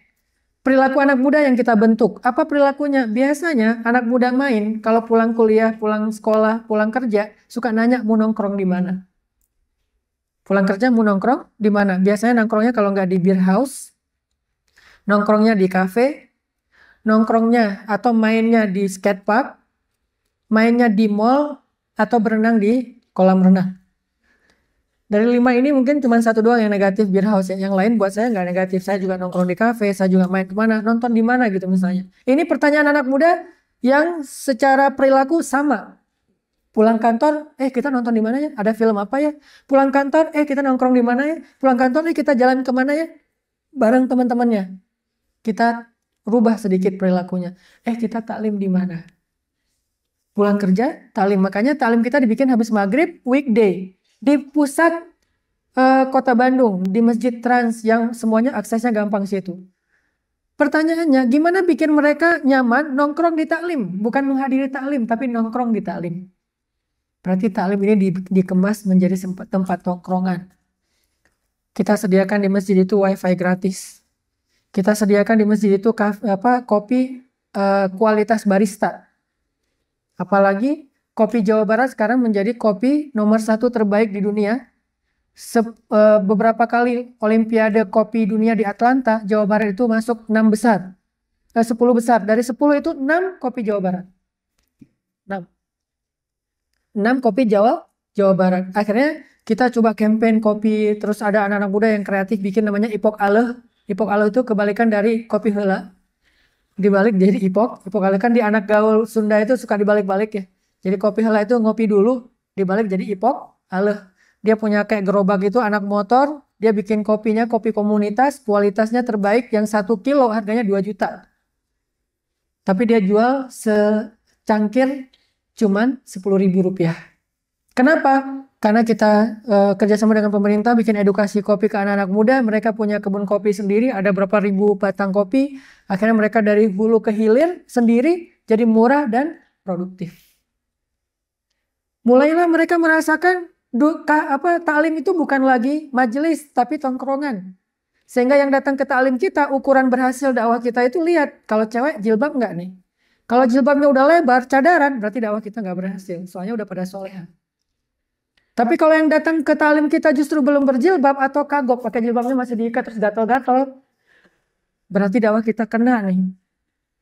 S1: Perilaku anak muda yang kita bentuk. Apa perilakunya? Biasanya anak muda main, kalau pulang kuliah, pulang sekolah, pulang kerja, suka nanya mau nongkrong di mana. Pulang kerja mau nongkrong di mana? Biasanya nongkrongnya kalau nggak di beer house, nongkrongnya di kafe, nongkrongnya atau mainnya di skatepark, mainnya di mall, atau berenang di kolam renang. Dari 5 ini mungkin cuma 1 doang yang negatif, beer house ya. Yang lain buat saya nggak negatif. Saya juga nongkrong di kafe, saya juga main kemana, nonton di mana gitu misalnya. Ini pertanyaan anak muda yang secara perilaku sama. Pulang kantor, kita nonton di mana ya? Ada film apa ya? Pulang kantor, kita nongkrong di mana ya? Pulang kantor, kita jalan kemana ya? Bareng teman-temannya. Kita rubah sedikit perilakunya. Kita taklim di mana? Pulang kerja, taklim. Makanya taklim kita dibikin habis maghrib, weekday. Di pusat kota Bandung, di Masjid Trans yang semuanya aksesnya gampang situ. Pertanyaannya, gimana bikin mereka nyaman nongkrong di taklim? Bukan menghadiri taklim, tapi nongkrong di taklim. Berarti taklim ini dikemas menjadi tempat nongkrongan. Kita sediakan di masjid itu wifi gratis. Kita sediakan di masjid itu kopi kualitas barista. Apalagi kopi Jawa Barat sekarang menjadi kopi nomor 1 terbaik di dunia. Beberapa kali Olimpiade kopi dunia di Atlanta, Jawa Barat itu masuk 6 besar. 10 besar. Dari 10 itu 6 kopi Jawa Barat. 6 kopi Jawa Barat. Akhirnya kita coba campaign kopi, terus ada anak-anak muda yang kreatif bikin namanya Ipok Aleh. Ipok Aleh itu kebalikan dari kopi heula. Dibalik jadi ipok. Ipok Aleh kan di anak gaul Sunda itu suka dibalik-balik ya. Jadi kopi heula itu ngopi dulu, dibalik jadi Ipok Aleh. Dia punya kayak gerobak itu anak motor, dia bikin kopinya kopi komunitas, kualitasnya terbaik yang 1 kilo harganya 2 juta. Tapi dia jual secangkir cuman 10.000 rupiah. Kenapa? Karena kita kerjasama dengan pemerintah bikin edukasi kopi ke anak-anak muda. Mereka punya kebun kopi sendiri, ada berapa ribu batang kopi. Akhirnya mereka dari hulu ke hilir sendiri jadi murah dan produktif. Mulailah mereka merasakan taklim itu bukan lagi majelis tapi tongkrongan. Sehingga yang datang ke taklim kita, ukuran berhasil dakwah kita itu lihat kalau cewek jilbab enggak nih. Kalau jilbabnya udah lebar, cadaran, berarti dakwah kita nggak berhasil. Soalnya udah pada soleha. Tapi kalau yang datang ke taklim kita justru belum berjilbab atau kagok, pakai jilbabnya masih diikat terus gatal-gatal, berarti dakwah kita kena nih.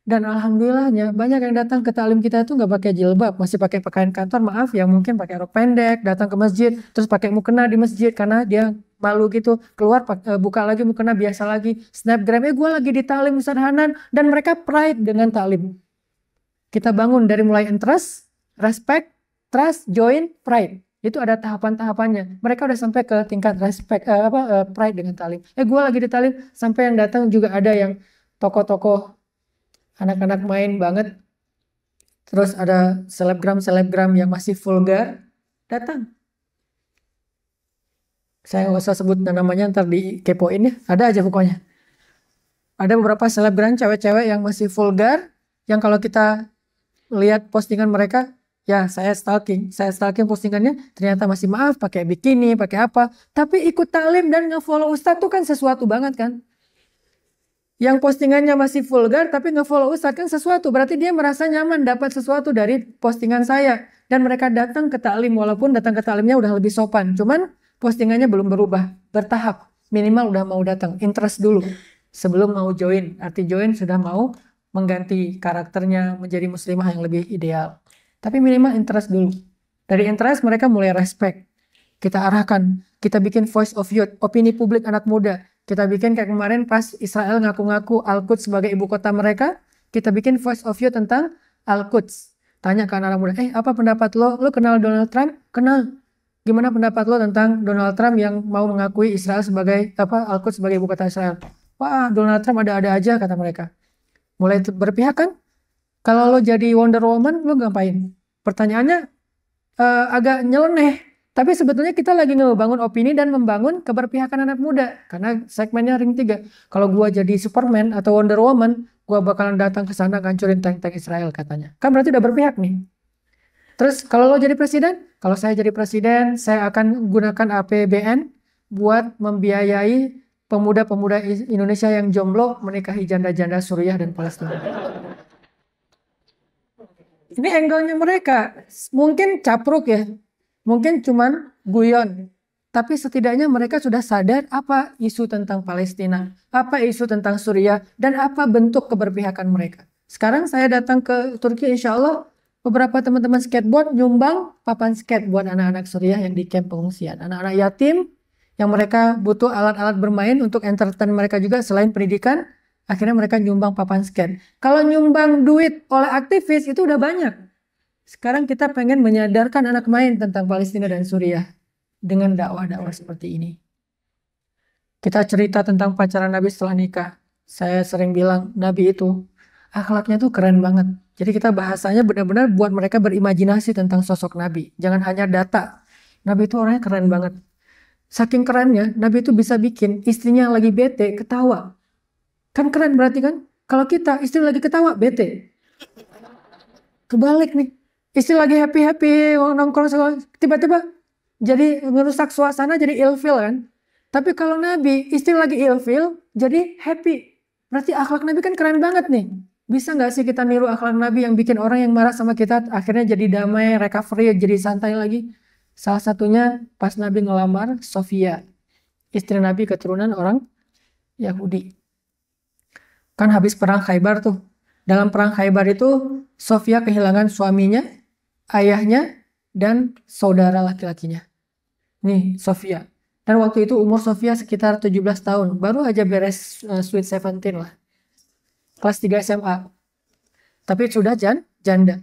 S1: Dan alhamdulillahnya banyak yang datang ke taklim kita itu nggak pakai jilbab, masih pakai pakaian kantor, maaf ya, mungkin pakai rok pendek, datang ke masjid, terus pakai mukena di masjid karena dia malu gitu, keluar buka lagi mukena biasa lagi, snapgram, gue lagi di taklim Ustaz Hanan, dan mereka pride dengan taklim. Kita bangun dari mulai interest, respect, trust, join, pride. Itu ada tahapan-tahapannya. Mereka udah sampai ke tingkat respect, pride dengan taklim. Gue lagi di taklim, sampai yang datang juga ada yang tokoh-tokoh anak-anak main banget. Terus ada selebgram yang masih vulgar datang. Saya nggak usah sebut namanya, ntar dikepoin ya. Ada aja pokoknya. Ada beberapa selebgram cewek-cewek yang masih vulgar, yang kalau kita lihat postingan mereka, ya saya stalking postingannya, ternyata masih maaf pakai bikini, pakai apa. Tapi ikut taklim dan nge-follow Ustadz tuh kan sesuatu banget kan. Yang postingannya masih vulgar tapi nge-follow Ustadz kan sesuatu. Berarti dia merasa nyaman dapat sesuatu dari postingan saya. Dan mereka datang ke taklim, walaupun datang ke taklimnya udah lebih sopan. Cuman postingannya belum berubah, bertahap. minimal udah mau datang, interest dulu sebelum mau join. Arti join sudah mau mengganti karakternya menjadi muslimah yang lebih ideal. Tapi minimal interest dulu. Dari interest mereka mulai respect. Kita arahkan, kita bikin voice of youth, opini publik anak muda. Kita bikin kayak kemarin pas Israel ngaku-ngaku Al-Quds sebagai ibu kota mereka, kita bikin voice of youth tentang Al-Quds. Tanya ke anak muda, apa pendapat lo? Lo kenal Donald Trump? Kenal. Gimana pendapat lo tentang Donald Trump yang mau mengakui Israel sebagai Al-Quds sebagai ibu kota Israel? Wah, Donald Trump ada-ada aja kata mereka. Mulai berpihak kan? Kalau lo jadi Wonder Woman, lo ngapain? Pertanyaannya agak nyeleneh. Tapi sebetulnya kita lagi ngebangun opini dan membangun keberpihakan anak muda. Karena segmennya ring 3. Kalau gua jadi Superman atau Wonder Woman, gua bakalan datang ke sana ngancurin tank-tank Israel katanya. Kan berarti udah berpihak nih. Terus kalau lo jadi presiden, kalau saya jadi presiden, saya akan gunakan APBN buat membiayai pemuda-pemuda Indonesia yang jomblo menikahi janda-janda Suriah dan Palestina. Ini angle-nya mereka. Mungkin capruk ya. Mungkin cuman guyon. Tapi setidaknya mereka sudah sadar apa isu tentang Palestina, apa isu tentang Suriah, dan apa bentuk keberpihakan mereka. Sekarang saya datang ke Turki, insya Allah beberapa teman-teman skateboard nyumbang papan skate buat anak-anak Suriah yang di camp pengungsian. Anak-anak yatim yang mereka butuh alat-alat bermain untuk entertain mereka juga selain pendidikan, akhirnya mereka nyumbang papan skate. Kalau nyumbang duit oleh aktivis itu udah banyak. Sekarang kita pengen menyadarkan anak main tentang Palestina dan Suriah dengan dakwah-dakwah seperti ini. Kita cerita tentang pacaran Nabi setelah nikah. Saya sering bilang Nabi itu akhlaknya tuh keren banget. Jadi kita bahasanya benar-benar buat mereka berimajinasi tentang sosok Nabi. Jangan hanya data. Nabi itu orangnya keren banget. Saking kerennya, Nabi itu bisa bikin istrinya lagi bete ketawa. Kan keren berarti kan? Kalau kita istri lagi ketawa bete. Kebalik nih. Istri lagi happy-happy, nongkrong, tiba-tiba jadi ngerusak suasana, jadi ilfil kan. Tapi kalau Nabi, istri lagi ilfil, jadi happy. Berarti akhlak Nabi kan keren banget nih. Bisa nggak sih kita niru akhlak Nabi yang bikin orang yang marah sama kita, akhirnya jadi damai, recovery, jadi santai lagi. Salah satunya pas Nabi ngelamar Sofia, istri Nabi keturunan orang Yahudi. Kan habis perang Khaybar tuh. Dalam perang Khaybar itu, Sofia kehilangan suaminya, ayahnya, dan saudara laki-lakinya. Nih, Sofia. Dan waktu itu umur Sofia sekitar 17 tahun. Baru aja beres Sweet 17 lah. Kelas 3 SMA. Tapi sudah janda.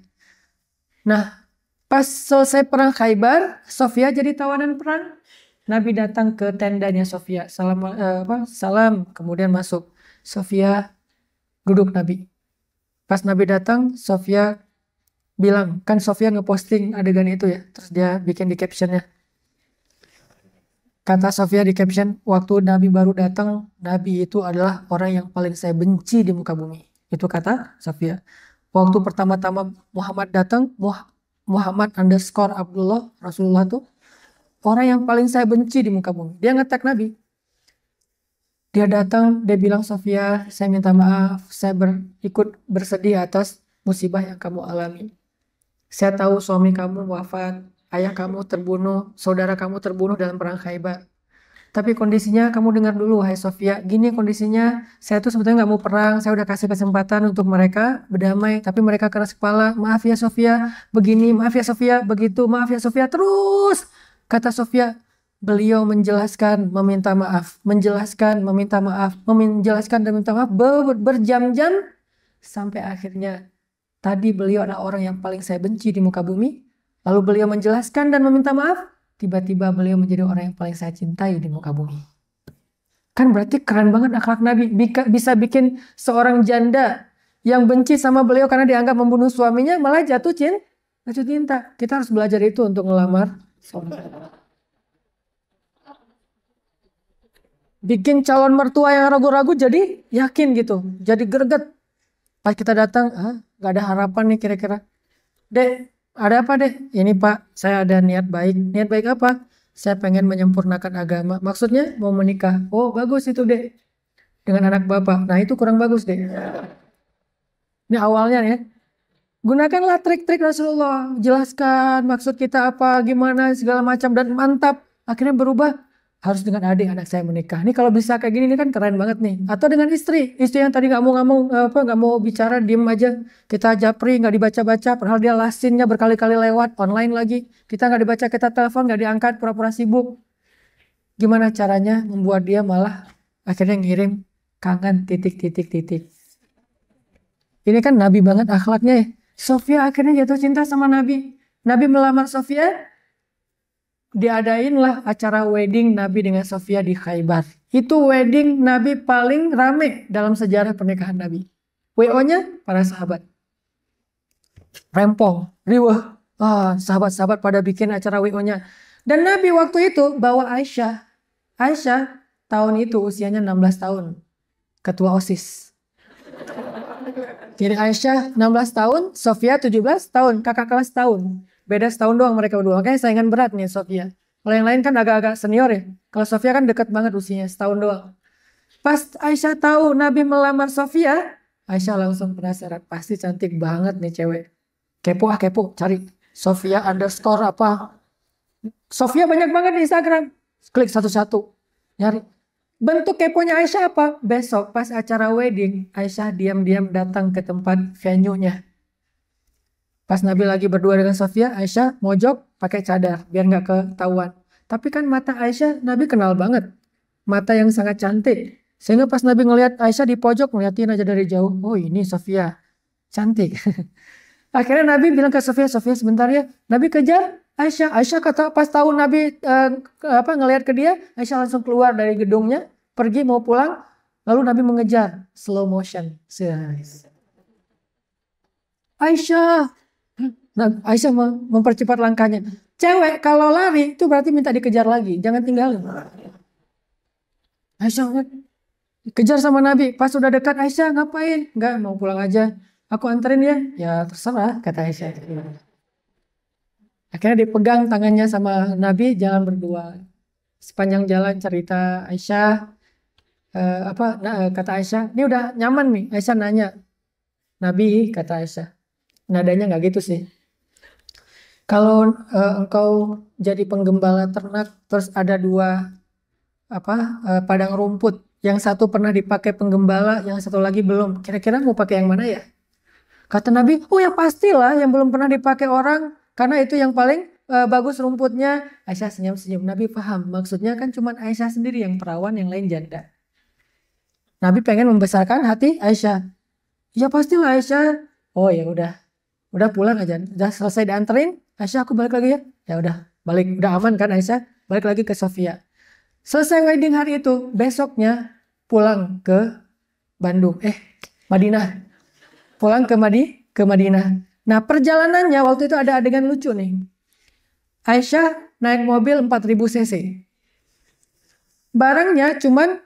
S1: Nah, pas selesai perang Khaybar, Sofia jadi tawanan perang. Nabi datang ke tendanya Sofia. Salam, kemudian masuk. Sofia duduk Nabi. Pas Nabi datang, Sofia bilang, kan Sofia ngeposting adegan itu ya, terus dia bikin di captionnya. Kata Sofia di caption, waktu Nabi baru datang, Nabi itu adalah orang yang paling saya benci di muka bumi. Itu kata Sofia. Waktu pertama-tama Muhammad datang, Muhammad _ Abdullah, Rasulullah tuh orang yang paling saya benci di muka bumi. Dia nge-tag Nabi. Dia datang, dia bilang, Sofia, saya minta maaf, saya ikut bersedih atas musibah yang kamu alami. Saya tahu suami kamu wafat, ayah kamu terbunuh, saudara kamu terbunuh dalam perang Khaybar. Tapi kondisinya kamu dengar dulu, wahai Sofia, gini kondisinya, saya tuh sebetulnya nggak mau perang, saya udah kasih kesempatan untuk mereka berdamai, tapi mereka keras kepala, maaf ya Sofia, begini, maaf ya Sofia, begitu, maaf ya Sofia, terus, kata Sofia, beliau menjelaskan, meminta maaf, menjelaskan, meminta maaf, menjelaskan dan meminta maaf berjam-jam sampai akhirnya tadi beliau adalah orang yang paling saya benci di muka bumi. Lalu beliau menjelaskan dan meminta maaf, tiba-tiba beliau menjadi orang yang paling saya cintai di muka bumi. Kan berarti keren banget akhlak Nabi, bisa bikin seorang janda yang benci sama beliau karena dianggap membunuh suaminya malah jatuh cinta. Kita harus belajar itu untuk ngelamar suami. Bikin calon mertua yang ragu-ragu jadi yakin gitu, jadi greget. Pas kita datang, gak ada harapan nih kira-kira. Dek, ada apa dek? Ini Pak, saya ada niat baik. Niat baik apa? Saya pengen menyempurnakan agama. Maksudnya mau menikah. Oh bagus itu dek. Dengan anak bapak. Nah itu kurang bagus dek. Ini awalnya ya. Gunakanlah trik-trik Rasulullah. Jelaskan maksud kita apa, gimana, segala macam. Dan mantap. Akhirnya berubah. harus dengan adik anak saya menikah. Ini kalau bisa kayak gini ini kan keren banget nih. Atau dengan istri yang tadi nggak mau nggak mau bicara, diem aja. Kita japri nggak dibaca-baca, padahal dia lasinnya berkali-kali lewat online lagi. Kita nggak dibaca, kita telepon nggak diangkat, pura-pura sibuk. Gimana caranya membuat dia malah akhirnya ngirim kangen titik. Ini kan Nabi banget akhlaknya ya. Sofia akhirnya jatuh cinta sama Nabi. Nabi melamar Sofia. Diadainlah acara wedding Nabi dengan Sofia di Khaybar. Itu wedding Nabi paling rame dalam sejarah pernikahan Nabi. WO-nya para sahabat. Rempong, riweh. Sahabat-sahabat pada bikin acara WO-nya. Dan Nabi waktu itu bawa Aisyah. Aisyah tahun itu usianya 16 tahun. Ketua OSIS. Jadi Aisyah 16 tahun, Sofia 17 tahun, kakak kelas tahun. Beda setahun doang mereka berdua. Makanya saingan berat nih Sofia. Kalau yang lain kan agak-agak senior ya. Kalau Sofia kan dekat banget usianya, setahun doang. Pas Aisyah tahu Nabi melamar Sofia, Aisyah langsung penasaran. Pasti cantik banget nih cewek. Kepo, cari Sofia underscore apa. Sofia banyak banget di Instagram. Klik satu-satu. Nyari. Bentuk keponya Aisyah apa? Besok pas acara wedding, Aisyah diam-diam datang ke tempat venue-nya. Pas Nabi lagi berdua dengan Sofia, Aisyah mojok pakai cadar biar nggak ketahuan. Tapi kan mata Aisyah Nabi kenal banget, mata yang sangat cantik. Sehingga pas Nabi ngelihat Aisyah di pojok, ngeliatin aja dari jauh, oh ini Sofia, cantik. Akhirnya Nabi bilang ke Sofia, Sofia sebentar ya. Nabi kejar Aisyah. Aisyah kata pas tahu Nabi ngelihat ke dia, Aisyah langsung keluar dari gedungnya, pergi mau pulang, lalu Nabi mengejar slow motion. Aisyah. Nah, Aisyah mempercepat langkahnya. Cewek kalau lari itu berarti minta dikejar lagi, jangan tinggalin. Aisyah kejar sama Nabi. Pas sudah dekat, Aisyah ngapain? Enggak, mau pulang aja. Aku anterin ya. Ya terserah, kata Aisyah. Akhirnya dipegang tangannya sama Nabi, jalan berdua. Sepanjang jalan cerita Aisyah, kata Aisyah, ini udah nyaman nih. Aisyah nanya, Nabi, kata Aisyah, nadanya nggak gitu sih. Kalau engkau jadi penggembala ternak, terus ada dua padang rumput, yang satu pernah dipakai penggembala, yang satu lagi belum. Kira-kira mau pakai yang mana ya? Kata Nabi, oh ya pastilah yang belum pernah dipakai orang, karena itu yang paling bagus rumputnya. Aisyah senyum-senyum. Nabi paham, maksudnya kan cuma Aisyah sendiri yang perawan, yang lain janda. Nabi pengen membesarkan hati Aisyah. Ya pastilah Aisyah. Oh ya udah pulang aja. Udah selesai dianterin, Aisyah aku balik lagi ya. Ya udah balik, udah aman kan Aisyah? Balik lagi ke Sofia. Selesai wedding hari itu, besoknya pulang ke Bandung. Madinah. Pulang ke Madinah. Nah perjalanannya waktu itu ada adegan lucu nih. Aisyah naik mobil 4000 cc. Barangnya cuman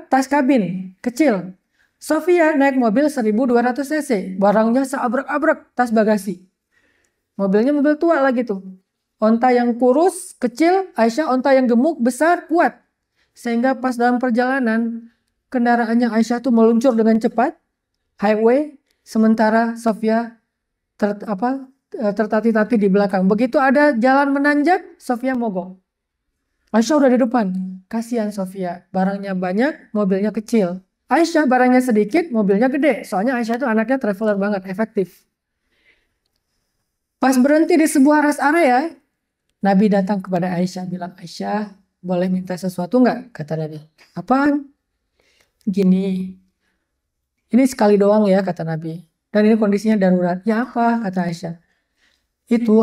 S1: tas kabin kecil. Sofia naik mobil 1200 cc. Barangnya seabrek-abrek, tas bagasi. Mobilnya mobil tua lagi tuh. Onta yang kurus, kecil, Aisyah onta yang gemuk, besar, kuat. Sehingga pas dalam perjalanan, kendaraannya Aisyah tuh meluncur dengan cepat. Highway, sementara Sofia tertati-tati di belakang. Begitu ada jalan menanjak, Sofia mogok. Aisyah udah di depan. Kasihan Sofia, barangnya banyak, mobilnya kecil. Aisyah barangnya sedikit, mobilnya gede. Soalnya Aisyah itu anaknya traveler banget, efektif. Pas berhenti di sebuah rest area, Nabi datang kepada Aisyah, bilang, Aisyah, boleh minta sesuatu nggak? Kata Nabi. Apaan? Gini, ini sekali doang ya, kata Nabi. Dan ini kondisinya darurat. Ya apa? Kata Aisyah. Itu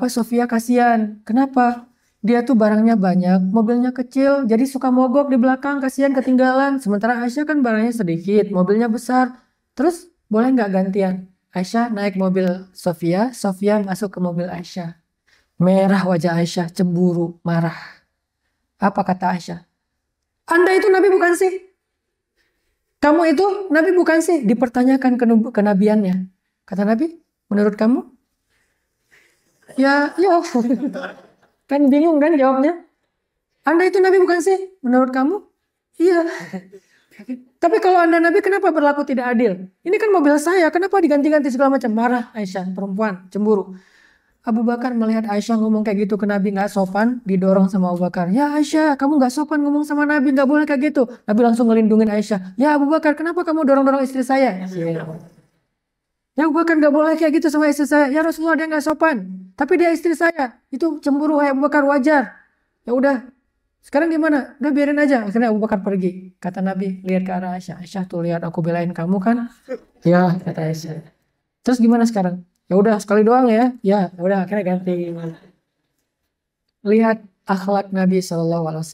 S1: Sofia kasihan. Kenapa? Dia tuh barangnya banyak, mobilnya kecil, jadi suka mogok di belakang, kasihan ketinggalan. Sementara Aisyah kan barangnya sedikit, mobilnya besar. Terus boleh nggak gantian? Aisyah naik mobil Sofia, Sofia masuk ke mobil Aisyah. Merah wajah Aisyah, cemburu, marah. Apa kata Aisyah? Anda itu Nabi bukan sih? Kamu itu Nabi bukan sih? Dipertanyakan kenabiannya. Kata Nabi, menurut kamu? Ya. Kan bingung kan jawabnya. Anda itu Nabi bukan sih? Menurut kamu? Iya. Tapi kalau Anda Nabi, kenapa berlaku tidak adil? Ini kan mobil saya, kenapa diganti-ganti segala macam? Marah Aisyah, perempuan, cemburu. Abu Bakar melihat Aisyah ngomong kayak gitu ke Nabi nggak sopan, didorong sama Abu Bakar. Ya Aisyah, kamu nggak sopan ngomong sama Nabi, nggak boleh kayak gitu. Nabi langsung ngelindungin Aisyah. Ya Abu Bakar, kenapa kamu dorong-dorong istri saya? Ya Abu Bakar nggak boleh kayak gitu sama istri saya. Ya Rasulullah, dia nggak sopan. Tapi dia istri saya. Itu cemburu, Abu Bakar, wajar. Ya udah, sekarang gimana? Udah biarin aja. Akhirnya Abu Bakar pergi. Kata Nabi, lihat ke arah Aisyah. Aisyah tuh lihat aku belain kamu kan? Ya, kata Aisyah. Terus gimana sekarang? Ya udah sekali doang ya. Ya udah akhirnya ganti. Lihat akhlak Nabi SAW.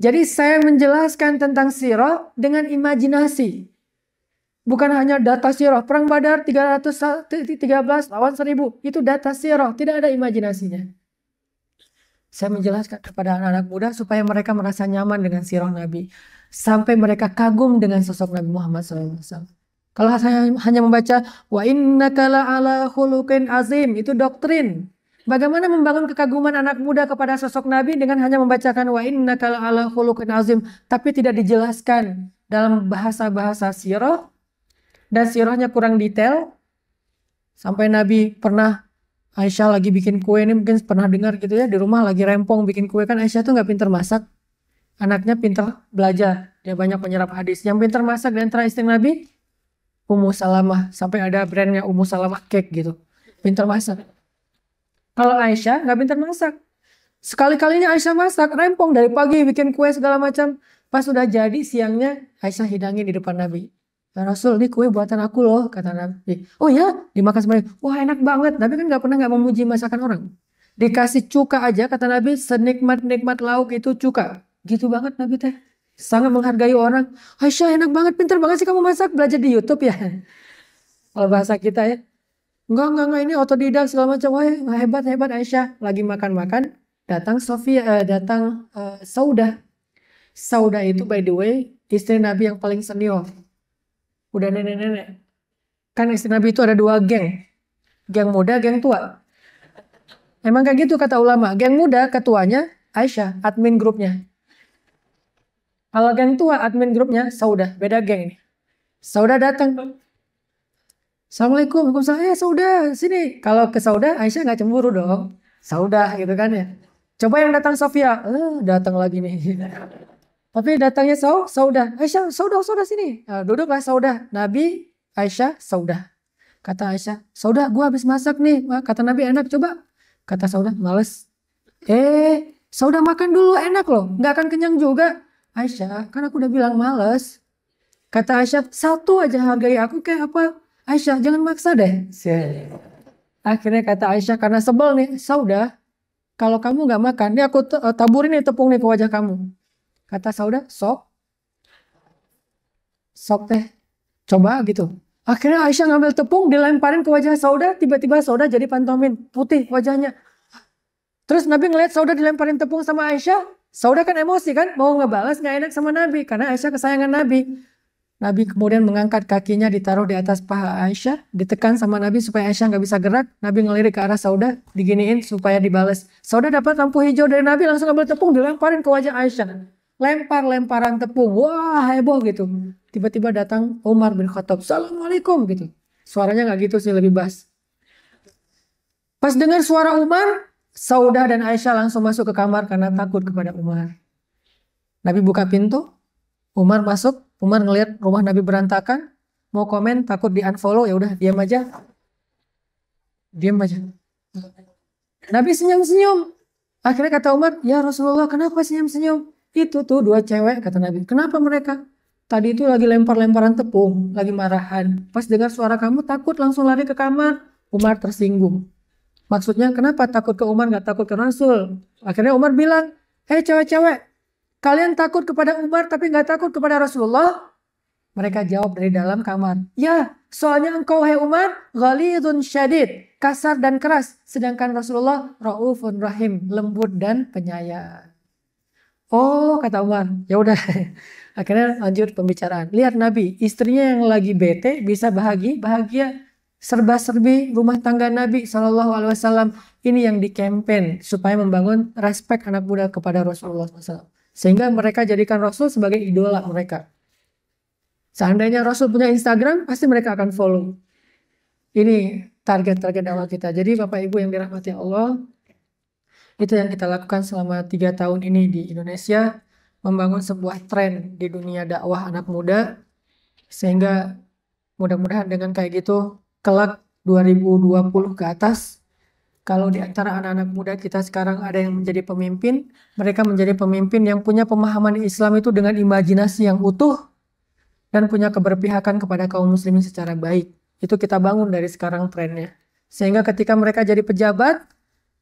S1: Jadi saya menjelaskan tentang sirah dengan imajinasi. Bukan hanya data sirah. Perang Badar 313 lawan 1000. Itu data sirah. Tidak ada imajinasinya. Saya menjelaskan kepada anak-anak muda supaya mereka merasa nyaman dengan sirah Nabi. Sampai mereka kagum dengan sosok Nabi Muhammad SAW. Kalau saya hanya membaca wa innaka la'ala khuluqin azim, itu doktrin. Bagaimana membangun kekaguman anak muda kepada sosok Nabi dengan hanya membacakan wa innaka la'ala khuluqin azim, tapi tidak dijelaskan dalam bahasa-bahasa sirah, dan sirahnya kurang detail. Sampai Nabi pernah, Aisyah lagi bikin kue, ini mungkin pernah dengar gitu ya, di rumah lagi rempong bikin kue, kan Aisyah tuh nggak pinter masak, anaknya pinter belajar, dia banyak menyerap hadis. Yang pinter masak di antara istri Nabi Ummu Salamah, sampai ada brandnya Ummu Salamah Cake gitu, pinter masak. Kalau Aisyah nggak pinter masak, sekali-kalinya Aisyah masak rempong dari pagi bikin kue segala macam, pas sudah jadi siangnya Aisyah hidangin di depan Nabi. Ya Rasul, ini kue buatan aku loh, kata Nabi. Oh ya, dimakan semuanya. Wah enak banget. Nabi kan nggak pernah nggak memuji masakan orang. Dikasih cuka aja, kata Nabi, senikmat-nikmat lauk itu cuka. Gitu banget Nabi teh. Sangat menghargai orang. Aisyah enak banget, pintar banget sih kamu masak, belajar di YouTube ya. Kalau bahasa kita ya. Enggak, ini otodidak segala macam. Wah hebat Aisyah. Lagi makan-makan, datang Saudah. Saudah itu by the way, istri Nabi yang paling senior. Udah nenek-nenek. Kan istri Nabi itu ada 2 geng. Geng muda, geng tua. Emang kayak gitu kata ulama. Geng muda, ketuanya Aisyah, admin grupnya. Kalau geng tua, admin grupnya Saudah. Beda geng ini. Saudah datang. Assalamualaikum. Waalaikumsalam. Saudah, sini. Kalau ke Saudah, Aisyah nggak cemburu dong. Saudah gitu kan ya. Coba yang datang Sofia. Datang lagi nih. Tapi datangnya Saudah. Aisyah, Saudah sini. Duduklah Saudah. Nabi, Aisyah, Saudah. Kata Aisyah, Saudah, gua habis masak nih. Kata Nabi, enak, coba. Kata Saudah, males. Saudah makan dulu, enak loh. Nggak akan kenyang juga. Aisyah, kan aku udah bilang males. Kata Aisyah, satu aja hargai aku kayak apa? Aisyah, jangan maksa deh. Akhirnya kata Aisyah, karena sebel nih, Saudah, kalau kamu nggak makan, nih aku taburin nih tepung nih ke wajah kamu. Kata Saudah, sok teh, coba gitu. Akhirnya Aisyah ngambil tepung, dilemparin ke wajah Saudah, tiba-tiba Saudah jadi pantomin, putih wajahnya. Terus Nabi ngeliat Saudah dilemparin tepung sama Aisyah, Saudah kan emosi kan, mau ngebalas nggak enak sama Nabi, karena Aisyah kesayangan Nabi. Nabi kemudian mengangkat kakinya, ditaruh di atas paha Aisyah, ditekan sama Nabi supaya Aisyah nggak bisa gerak. Nabi ngelirik ke arah Saudah, diginiin supaya dibalas. Saudah dapat lampu hijau dari Nabi, langsung ambil tepung, dilemparin ke wajah Aisyah. Lemparan tepung, wah heboh gitu. Tiba-tiba datang Umar bin Khattab, Assalamualaikum gitu. Suaranya nggak gitu sih, lebih bass. Pas dengar suara Umar, Saudah dan Aisyah langsung masuk ke kamar karena takut kepada Umar. Nabi buka pintu, Umar masuk, Umar ngelihat rumah Nabi berantakan, mau komen takut di unfollow, ya udah diam aja. Nabi senyum-senyum. Akhirnya kata Umar, ya Rasulullah, kenapa senyum-senyum? Itu tuh 2 cewek, kata Nabi. Kenapa mereka? Tadi itu lagi lempar-lemparan tepung, lagi marahan. Pas dengar suara kamu takut, langsung lari ke kamar. Umar tersinggung. Maksudnya kenapa takut ke Umar, gak takut ke Rasul? Akhirnya Umar bilang, hei cewek-cewek, kalian takut kepada Umar tapi gak takut kepada Rasulullah? Mereka jawab dari dalam kamar, ya soalnya engkau hai Umar ghalidun syadid, kasar dan keras, sedangkan Rasulullah raufun rahim, lembut dan penyayang. Oh kata Umar, ya udah. Akhirnya lanjut pembicaraan. Lihat Nabi, istrinya yang lagi bete bisa bahagia, serba-serbi rumah tangga Nabi SAW. Ini yang di-campaign supaya membangun respek anak muda kepada Rasulullah SAW. Sehingga mereka jadikan Rasul sebagai idola mereka. Seandainya Rasul punya Instagram, pasti mereka akan follow. Ini target-target dakwah kita. Jadi Bapak Ibu yang dirahmati Allah, itu yang kita lakukan selama 3 tahun ini di Indonesia, membangun sebuah tren di dunia dakwah anak muda, sehingga mudah-mudahan dengan kayak gitu kelak 2020 ke atas, kalau di antara anak-anak muda kita sekarang ada yang menjadi pemimpin, mereka menjadi pemimpin yang punya pemahaman Islam itu dengan imajinasi yang utuh dan punya keberpihakan kepada kaum muslimin secara baik. Itu kita bangun dari sekarang trennya. Sehingga ketika mereka jadi pejabat,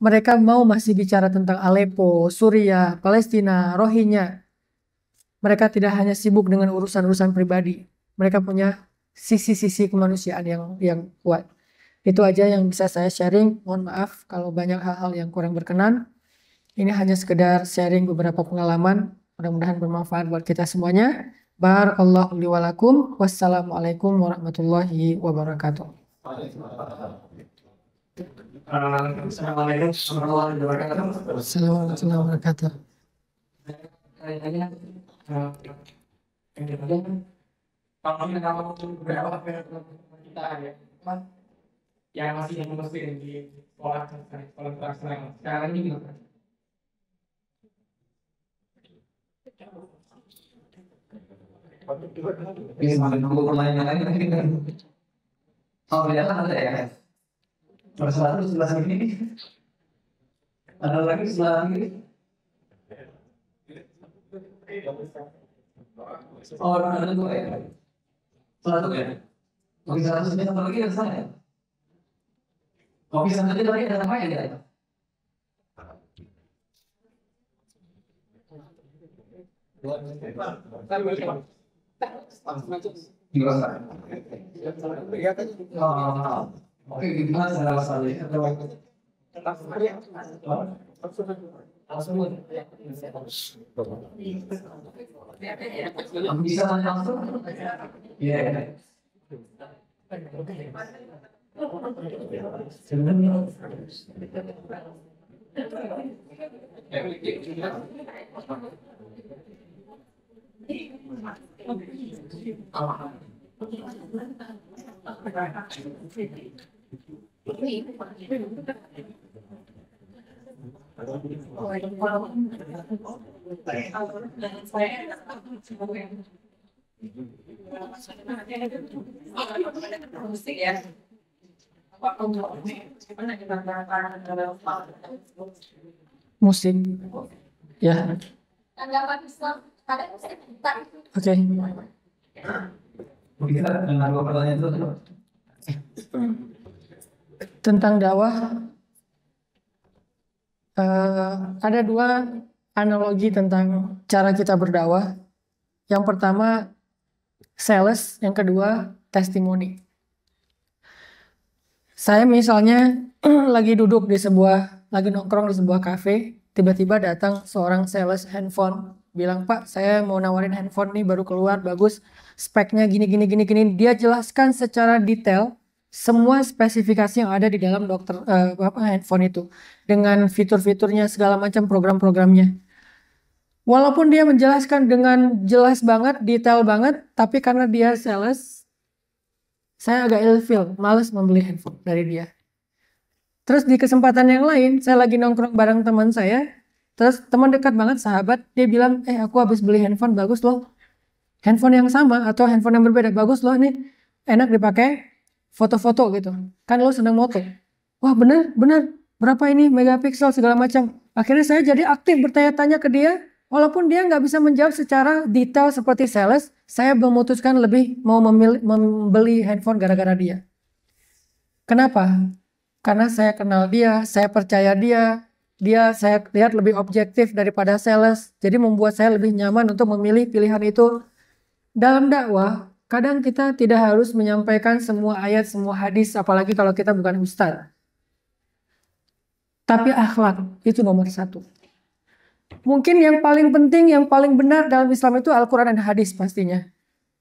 S1: mereka mau masih bicara tentang Aleppo, Suriah, Palestina, Rohingya. Mereka tidak hanya sibuk dengan urusan-urusan pribadi. Mereka punya sisi-sisi kemanusiaan yang kuat. Itu aja yang bisa saya sharing. Mohon maaf kalau banyak hal-hal yang kurang berkenan. Ini hanya sekedar sharing beberapa pengalaman. Mudah-mudahan bermanfaat buat kita semuanya. Barakallahu li wa lakum. Wassalamualaikum warahmatullahi wabarakatuh.
S2: Assalamualaikum warahmatullahi wabarakatuh.
S1: Assalamualaikum warahmatullahi wabarakatuh.
S2: Kalau beberapa kita ada yang masih di sekolah sekarang ini gimana? Bisa menunggu pertanyaan lain. Oh, kelihatan ada ya? Sebelah sebelah sini. Ada lagi sebelah sini. Oh, ada dua ya? Satu ya? Oke, satu lagi ada sana ya? Oke, satu lagi ada nama ya? Oke, gimana cara masalahnya? Bisa langsung? Iya.
S1: Musik. Ya. Oke. Tentang dakwah, ada dua analogi tentang cara kita berdakwah. Yang pertama sales, yang kedua testimoni. Saya misalnya lagi nongkrong di sebuah kafe, tiba-tiba datang seorang sales handphone, bilang, "Pak, saya mau nawarin handphone nih, baru keluar, bagus, speknya gini. Dia jelaskan secara detail semua spesifikasi yang ada di dalam handphone itu, dengan fitur-fiturnya, segala macam program-programnya. Walaupun dia menjelaskan dengan jelas banget, detail banget, tapi karena dia sales, saya agak ilfeel, males membeli handphone dari dia. Terus di kesempatan yang lain, saya lagi nongkrong bareng teman saya, terus teman dekat banget, sahabat, dia bilang, aku habis beli handphone, bagus loh. Handphone yang sama atau handphone yang berbeda, bagus loh, ini enak dipakai, foto-foto gitu. Kan lo senang moto. Wah bener, berapa ini megapiksel segala macam. Akhirnya saya jadi aktif bertanya-tanya ke dia, walaupun dia nggak bisa menjawab secara detail seperti sales, saya memutuskan lebih mau membeli handphone gara-gara dia. Kenapa? Karena saya kenal dia, saya percaya dia saya lihat lebih objektif daripada sales, jadi membuat saya lebih nyaman untuk memilih pilihan itu. Dalam dakwah, kadang kita tidak harus menyampaikan semua ayat, semua hadis, apalagi kalau kita bukan ustaz. Tapi akhlak itu nomor satu. Mungkin yang paling penting, yang paling benar dalam Islam itu Al-Quran dan hadis pastinya.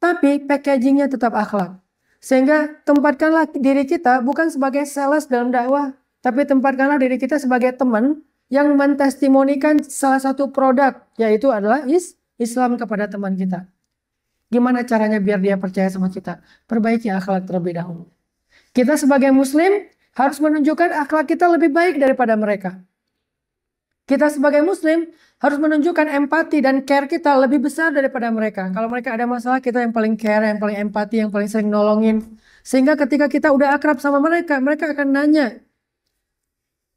S1: Tapi packagingnya tetap akhlak. Sehingga tempatkanlah diri kita bukan sebagai sales dalam dakwah, tapi tempatkanlah diri kita sebagai teman yang mentestimonikan salah satu produk, yaitu adalah Islam kepada teman kita. Gimana caranya biar dia percaya sama kita? Perbaiki akhlak terlebih dahulu. Kita sebagai muslim harus menunjukkan akhlak kita lebih baik daripada mereka. Kita sebagai muslim harus menunjukkan empati dan care kita lebih besar daripada mereka. Kalau mereka ada masalah, kita yang paling care, yang paling empati, yang paling sering nolongin. Sehingga ketika kita udah akrab sama mereka, mereka akan nanya,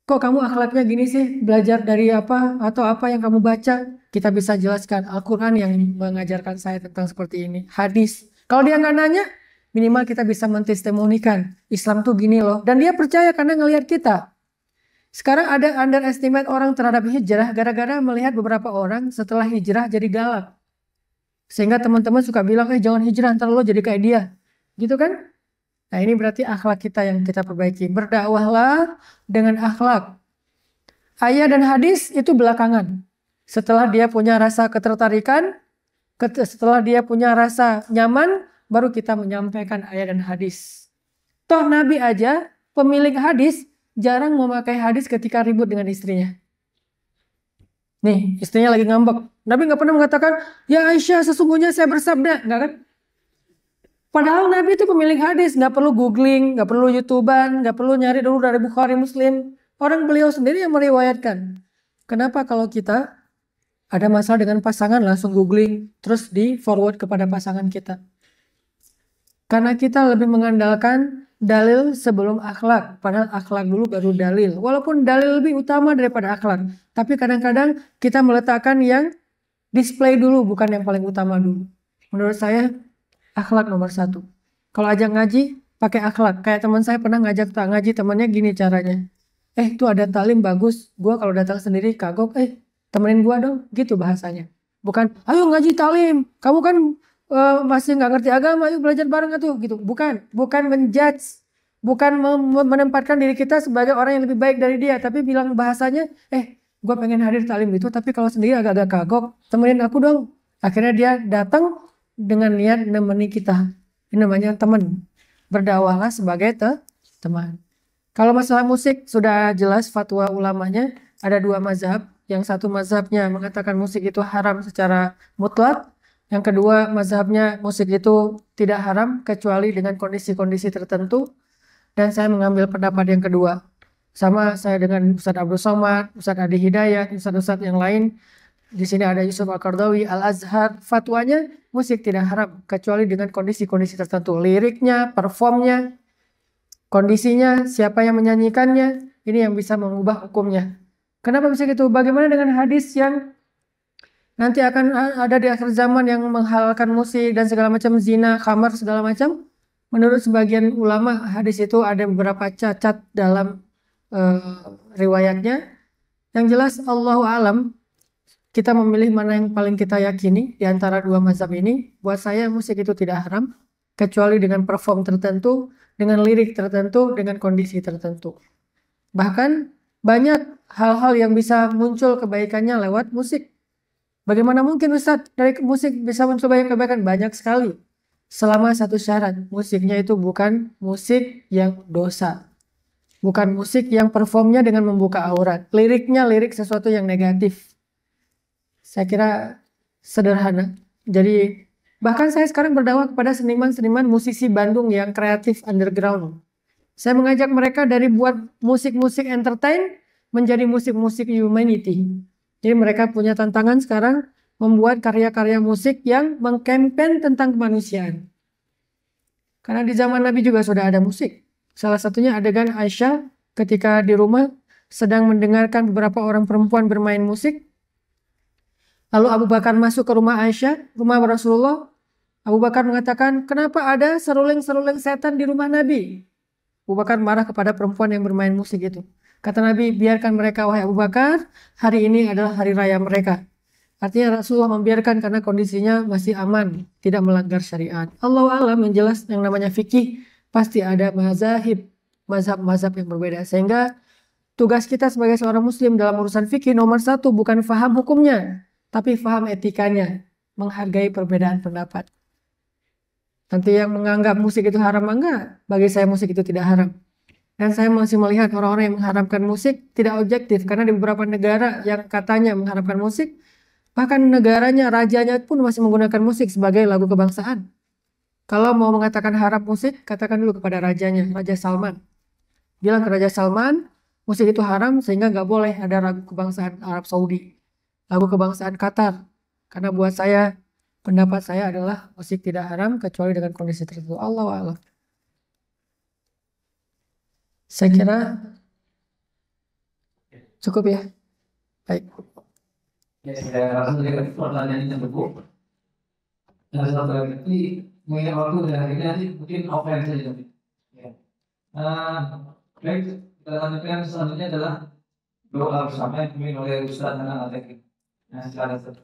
S1: kok kamu akhlaknya gini sih? Belajar dari apa? Atau apa yang kamu baca? Kita bisa jelaskan Al-Quran yang mengajarkan saya tentang seperti ini. Hadis. Kalau dia nggak nanya, minimal kita bisa mentestimonikan. Islam tuh gini loh. Dan dia percaya karena ngelihat kita. Sekarang ada underestimate orang terhadap hijrah gara-gara melihat beberapa orang setelah hijrah jadi galak. Sehingga teman-teman suka bilang, jangan hijrah, ntar lo jadi kayak dia. Gitu kan? Nah ini berarti akhlak kita yang kita perbaiki. Berdakwahlah dengan akhlak. Ayat dan hadis itu belakangan. Setelah dia punya rasa ketertarikan, setelah dia punya rasa nyaman, baru kita menyampaikan ayat dan hadis. Toh Nabi aja, pemilik hadis, jarang memakai hadis ketika ribut dengan istrinya. Nih, istrinya lagi ngambek. Nabi nggak pernah mengatakan, ya Aisyah sesungguhnya saya bersabda. Nggak kan? Padahal Nabi itu pemilik hadis. Nggak perlu googling, nggak perlu youtuban, nggak perlu nyari dulu dari Bukhari Muslim. Orang beliau sendiri yang meriwayatkan. Kenapa kalau kita ada masalah dengan pasangan langsung googling, terus di forward kepada pasangan kita? Karena kita lebih mengandalkan dalil sebelum akhlak. Padahal akhlak dulu baru dalil. Walaupun dalil lebih utama daripada akhlak. Tapi kadang-kadang kita meletakkan yang display dulu, bukan yang paling utama dulu. Menurut saya, akhlak nomor 1. Kalau ajak ngaji, pakai akhlak. Kayak teman saya pernah ngajak ngaji, temannya gini caranya. Itu ada talim bagus. Gua kalau datang sendiri kagok, temenin gua dong. Gitu bahasanya. Bukan, ayo ngaji talim. Kamu kan masih nggak ngerti agama, yuk belajar bareng atuh gitu. Bukan menjudge, bukan menempatkan diri kita sebagai orang yang lebih baik dari dia, tapi bilang bahasanya, gue pengen hadir talim itu, tapi kalau sendiri agak-agak kagok, temenin aku dong. Akhirnya dia datang dengan niat nemeni kita. Ini namanya teman. Berdakwahlah sebagai teman. Kalau masalah musik sudah jelas fatwa ulamanya, ada 2 mazhab. Yang satu mazhabnya mengatakan musik itu haram secara mutlak. Yang kedua mazhabnya musik itu tidak haram kecuali dengan kondisi-kondisi tertentu. Dan saya mengambil pendapat yang kedua. Sama saya dengan Ustadz Abdul Somad, Ustadz Adi Hidayat, Ustadz-Ustadz yang lain. Di sini ada Yusuf Al-Qardawi, Al-Azhar. Fatwanya musik tidak haram kecuali dengan kondisi-kondisi tertentu. Liriknya, performnya, kondisinya, siapa yang menyanyikannya. Ini yang bisa mengubah hukumnya. Kenapa bisa gitu? Bagaimana dengan hadis yang nanti akan ada di akhir zaman yang menghalalkan musik dan segala macam, zina, khamar, segala macam? Menurut sebagian ulama, hadis itu ada beberapa cacat dalam riwayatnya. Yang jelas, Allahu a'lam, kita memilih mana yang paling kita yakini di antara 2 mazhab ini. Buat saya musik itu tidak haram, kecuali dengan perform tertentu, dengan lirik tertentu, dengan kondisi tertentu. Bahkan banyak hal-hal yang bisa muncul kebaikannya lewat musik. Bagaimana mungkin Ustadz dari musik bisa muncul banyak kebaikan? Banyak sekali. Selama satu syarat, musiknya itu bukan musik yang dosa. Bukan musik yang performnya dengan membuka aurat. Liriknya lirik sesuatu yang negatif. Saya kira sederhana. Jadi bahkan saya sekarang berdakwah kepada seniman-seniman musisi Bandung yang kreatif underground. Saya mengajak mereka dari buat musik-musik entertain menjadi musik-musik humanity. Jadi mereka punya tantangan sekarang membuat karya-karya musik yang mengkampen tentang kemanusiaan. Karena di zaman Nabi juga sudah ada musik. Salah satunya adegan Aisyah ketika di rumah sedang mendengarkan beberapa orang perempuan bermain musik. Lalu Abu Bakar masuk ke rumah Aisyah, rumah Rasulullah. Abu Bakar mengatakan, kenapa ada seruling-seruling setan di rumah Nabi? Abu Bakar marah kepada perempuan yang bermain musik itu. Kata Nabi, biarkan mereka wahai Abu Bakar, hari ini adalah hari raya mereka. Artinya Rasulullah membiarkan karena kondisinya masih aman, tidak melanggar syariat. Allahu a'lam, yang jelas yang namanya fikih pasti ada mazhab-mazhab yang berbeda. Sehingga tugas kita sebagai seorang muslim dalam urusan fikih nomor 1 bukan faham hukumnya, tapi faham etikanya, menghargai perbedaan pendapat. Nanti yang menganggap musik itu haram enggak, bagi saya musik itu tidak haram. Dan saya masih melihat orang-orang yang mengharamkan musik tidak objektif. Karena di beberapa negara yang katanya mengharamkan musik, bahkan negaranya, rajanya pun masih menggunakan musik sebagai lagu kebangsaan. Kalau mau mengatakan haram musik, katakan dulu kepada rajanya, Raja Salman. bilang ke Raja Salman musik itu haram sehingga nggak boleh ada lagu kebangsaan Arab Saudi, lagu kebangsaan Qatar. Karena buat saya, pendapat saya adalah musik tidak haram kecuali dengan kondisi tertentu. Allahu a'lam. Saya kira cukup ya. Baik.
S2: Ya, saya rasa dari pertanyaan yang cukup. Ada satu lagi, mengingat waktu dan akhirnya mungkin offline saja. Ya. Baik, kita lanjutkan selanjutnya adalah doa bersama yang dipimpin oleh Ustaz Hanan Al-Taqi. Nah, silakan Ustaz.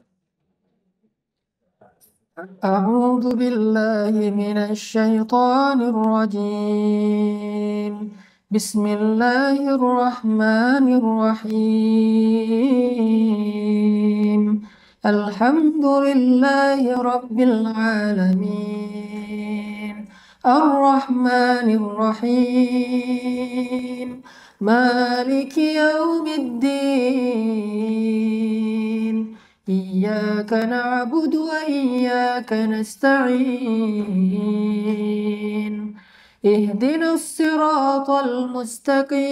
S1: أعوذ بالله من الشيطان الرجيم بسم الله الرحمن الرحيم الحمد لله رب العالمين الرحمن الرحيم مالك يوم الدين إياك نعبد وإياك نستعين اهدنا الصراط المستقيم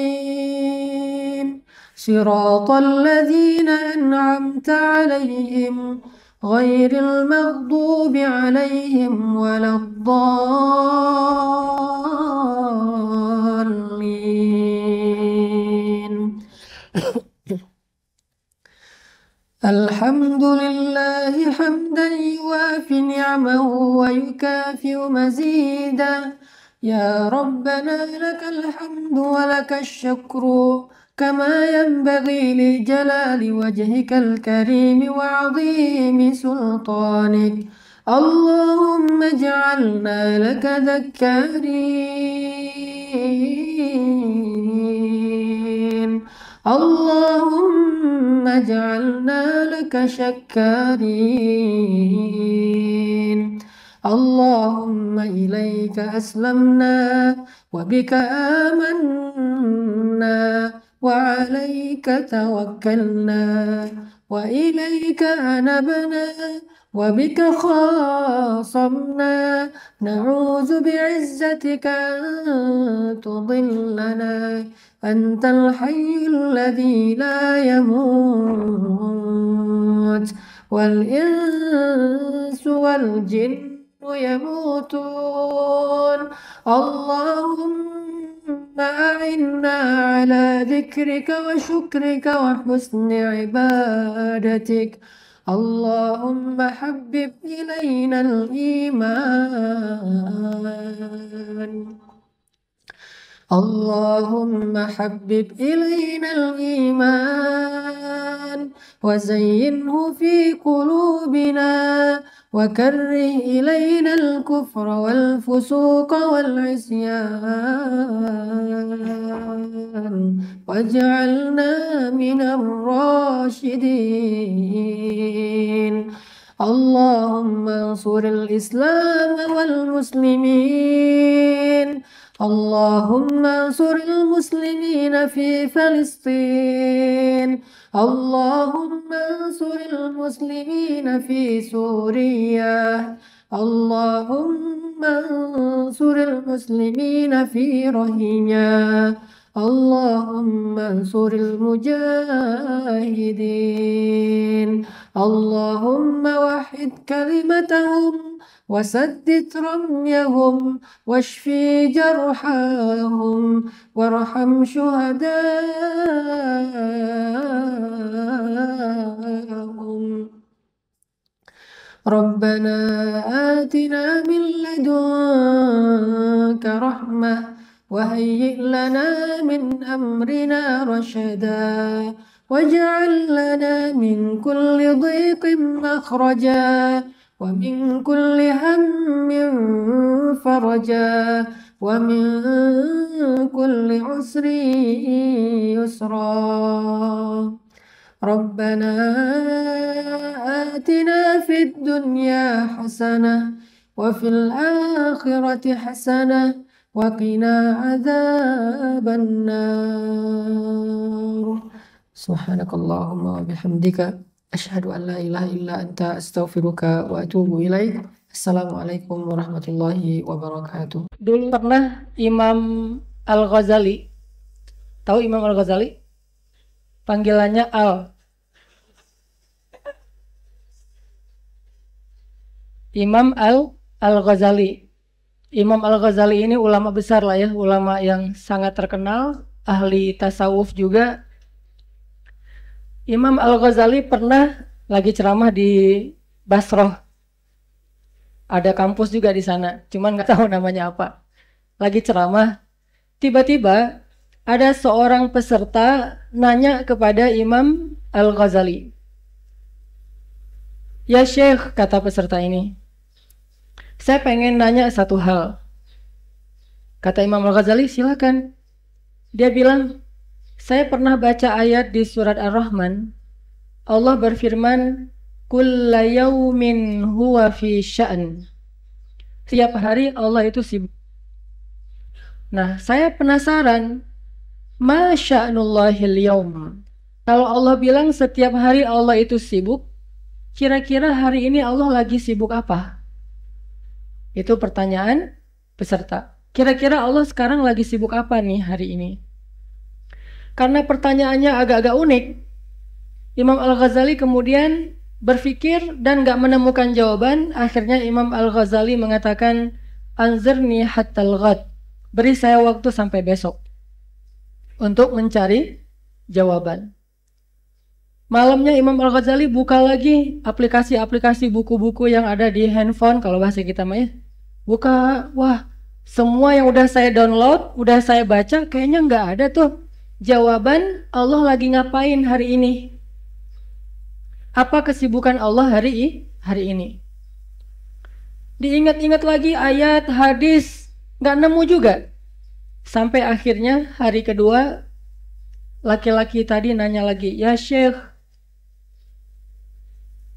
S1: صراط الذين أنعمت عليهم غير المغضوب عليهم ولا الضالين الحمد لله حمدا يوافي نعمه ويكافئ مزيدا يا ربنا لك الحمد ولك الشكر كما ينبغي لجلال وجهك الكريم وعظيم سلطانك اللهم اجعلنا لك ذكارين اللهم اجعلنا لك شكارين اللهم إليك أسلمنا وبك آمنا وعليك توكلنا وإليك أنبنا وبك خاصمنا نعوذ بعزتك أن تضلنا أنت الحي الذي لا يموت والإنس والجن يموتون اللهم أعنا على ذكرك وشكرك وحسن عبادتك اللهم حبب إلينا الإيمان اللهم حبب إلينا الإيمان وزينه في قلوبنا وكره إلينا الكفر والفسوق والعصيان واجعلنا من الراشدين اللهم انصر الإسلام والمسلمين اللهم انصر المسلمين في فلسطين اللهم انصر المسلمين في سوريا اللهم انصر المسلمين في روهينيا اللهم انصر المجاهدين اللهم وحد كلمتهم وسدد رميهم واشفي جرحاهم وارحم شهداءهم ربنا آتنا من لدنك رحمة وهيئ لنا من أمرنا رشدا واجعل لنا من كل ضيق مخرجا ومن كل هم فرجا ومن كل عسر يسرا ربنا آتنا في الدنيا حسنة وفي الآخرة حسنة وقنا عذاب النار سبحانك اللهم وبحمدك أشهد أن لا إله إلا أنت أستغفرك وأتوب إليك Assalamualaikum warahmatullahi wabarakatuh. Dulu pernah Imam Al-Ghazali Tahu Imam Al-Ghazali? Panggilannya Al. Imam Al-Ghazali. Imam Al-Ghazali ini ulama besar lah ya, ulama yang sangat terkenal, ahli tasawuf juga. Imam Al-Ghazali pernah lagi ceramah di Basroh. Ada kampus juga di sana, cuman nggak tahu namanya apa. Lagi ceramah, tiba-tiba ada seorang peserta nanya kepada Imam Al-Ghazali. Ya Syekh, kata peserta ini, saya pengen nanya satu hal. Kata Imam Al-Ghazali, silakan. Dia bilang, saya pernah baca ayat di surat Ar-Rahman. Allah berfirman, kulla yaumin huwa fi sya'n. Setiap hari Allah itu sibuk. Nah, saya penasaran, ma sya'nullahil yaum. Kalau Allah bilang setiap hari Allah itu sibuk, kira-kira hari ini Allah lagi sibuk apa? Itu pertanyaan peserta. Kira-kira Allah sekarang lagi sibuk apa nih hari ini? Karena pertanyaannya agak-agak unik, Imam Al-Ghazali kemudian berpikir dan gak menemukan jawaban. Akhirnya Imam Al-Ghazali mengatakan, anzirni hattal ghad. Beri saya waktu sampai besok untuk mencari jawaban. Malamnya Imam Al-Ghazali buka lagi aplikasi-aplikasi buku-buku yang ada di handphone, kalau bahasa kita mah ya. Buka, wah, semua yang udah saya download, udah saya baca, kayaknya nggak ada tuh jawaban Allah lagi ngapain hari ini. Apa kesibukan Allah hari ini? Diingat-ingat lagi ayat, hadis, nggak nemu juga. Sampai akhirnya hari kedua, laki-laki tadi nanya lagi, ya Syekh,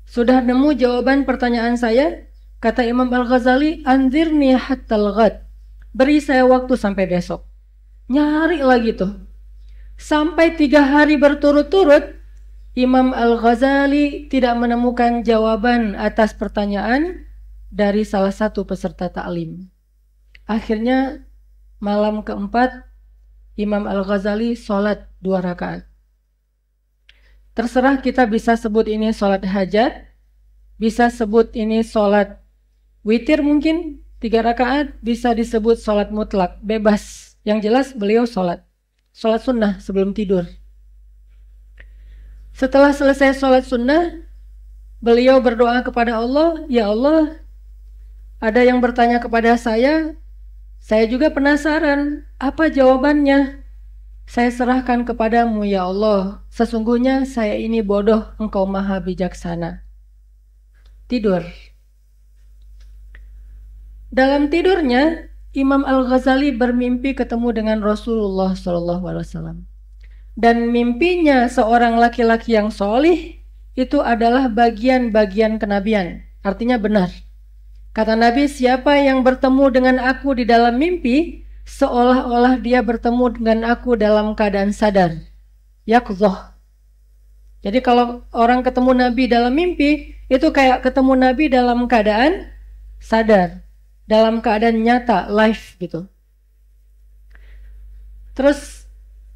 S1: sudah nemu jawaban pertanyaan saya? Kata Imam Al-Ghazali, anzirni hattal ghad. Beri saya waktu sampai besok. Nyari lagi tuh. Sampai 3 hari berturut-turut, Imam Al-Ghazali tidak menemukan jawaban atas pertanyaan dari salah satu peserta ta'lim. Akhirnya malam keempat, Imam Al-Ghazali sholat 2 rakaat. Terserah kita bisa sebut ini sholat hajat, bisa sebut ini sholat witir mungkin 3 rakaat, bisa disebut sholat mutlak, bebas. Yang jelas beliau sholat sunnah sebelum tidur. Setelah selesai sholat sunnah, beliau berdoa kepada Allah, ya Allah, ada yang bertanya kepada saya juga penasaran, apa jawabannya? Saya serahkan kepadamu ya Allah, sesungguhnya saya ini bodoh, engkau maha bijaksana. Tidur. Dalam tidurnya, Imam Al-Ghazali bermimpi ketemu dengan Rasulullah SAW. Dan mimpinya seorang laki-laki yang solih itu adalah bagian-bagian kenabian. Artinya benar. Kata Nabi, siapa yang bertemu dengan aku di dalam mimpi, seolah-olah dia bertemu dengan aku dalam keadaan sadar. Yaqzah. Jadi kalau orang ketemu Nabi dalam mimpi, itu kayak ketemu Nabi dalam keadaan sadar. Dalam keadaan nyata, live gitu. Terus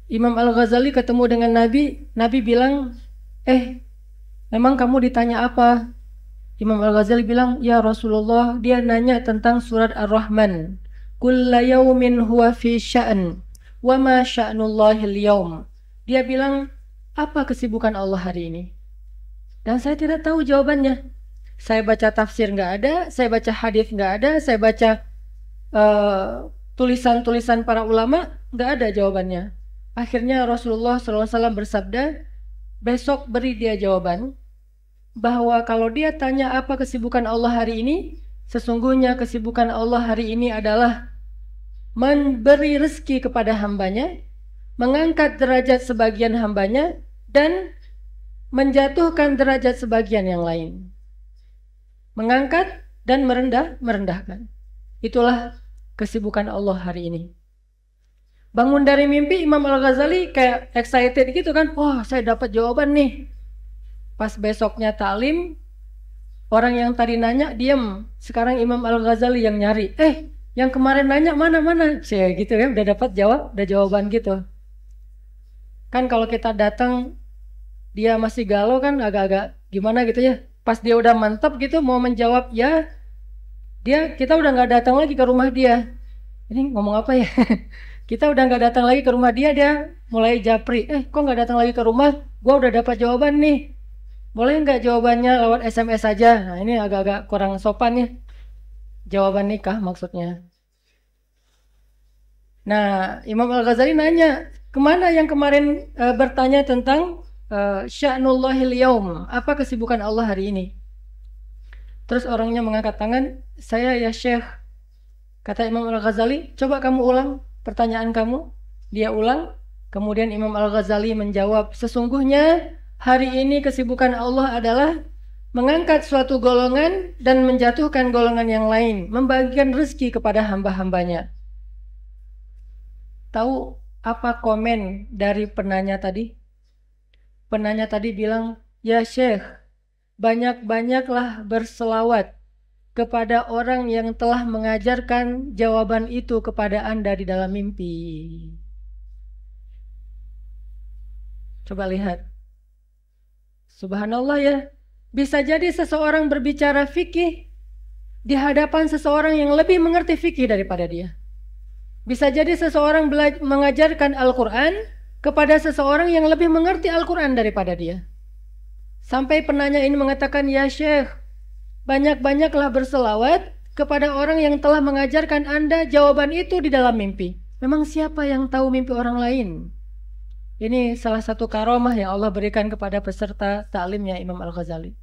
S1: Imam Al-Ghazali ketemu dengan Nabi, Nabi bilang, memang kamu ditanya apa? Imam Al-Ghazali bilang, ya Rasulullah, dia nanya tentang surat Ar-Rahman. Kulla yaumin huwa fi sya'n, wa ma sya'nullahil yaum. Dia bilang, apa kesibukan Allah hari ini? Dan saya tidak tahu jawabannya. Saya baca tafsir nggak ada, saya baca hadis nggak ada, saya baca tulisan-tulisan para ulama, nggak ada jawabannya. Akhirnya Rasulullah SAW bersabda, besok beri dia jawaban, bahwa kalau dia tanya apa kesibukan Allah hari ini, sesungguhnya kesibukan Allah hari ini adalah memberi rezeki kepada hambanya, mengangkat derajat sebagian hambanya, dan menjatuhkan derajat sebagian yang lain. Mengangkat dan merendahkan. Itulah kesibukan Allah hari ini. Bangun dari mimpi, Imam Al-Ghazali kayak excited gitu kan. Wah, saya dapat jawaban nih. Pas besoknya taklim, orang yang tadi nanya diam. Sekarang Imam Al-Ghazali yang nyari. Yang kemarin nanya mana? Saya gitu ya, udah dapat jawab, udah jawaban gitu. Kan kalau kita datang dia masih galau kan agak-agak gimana gitu ya. Pas dia udah mantap gitu mau menjawab ya, kita udah nggak datang lagi ke rumah dia. Ini ngomong apa ya? Kita udah nggak datang lagi ke rumah dia, dia mulai japri. Kok nggak datang lagi ke rumah? Gua udah dapat jawaban nih. Boleh nggak jawabannya lewat SMS saja? Nah ini agak-agak kurang sopan ya. Jawaban nikah maksudnya. Nah Imam Al-Ghazali nanya, kemana yang kemarin bertanya tentang sya'nullahil yaum? Apa kesibukan Allah hari ini? Terus orangnya mengangkat tangan, saya ya Syekh. Kata Imam Al-Ghazali, coba kamu ulang pertanyaan kamu. Dia ulang, kemudian Imam Al-Ghazali menjawab, sesungguhnya hari ini kesibukan Allah adalah mengangkat suatu golongan dan menjatuhkan golongan yang lain, membagikan rezeki kepada hamba-hambanya. Tahu apa komen dari penanya tadi? Penanya tadi bilang, ya Syekh, banyak-banyaklah berselawat kepada orang yang telah mengajarkan jawaban itu kepada Anda di dalam mimpi. Coba lihat. Subhanallah ya. Bisa jadi seseorang berbicara fikih di hadapan seseorang yang lebih mengerti fikih daripada dia. Bisa jadi seseorang mengajarkan Al-Quran kepada seseorang yang lebih mengerti Al-Quran daripada dia. Sampai penanya ini mengatakan, ya Syekh, banyak-banyaklah berselawat kepada orang yang telah mengajarkan Anda jawaban itu di dalam mimpi. Memang siapa yang tahu mimpi orang lain? Ini salah satu karomah yang Allah berikan kepada peserta ta'limnya Imam Al-Ghazali.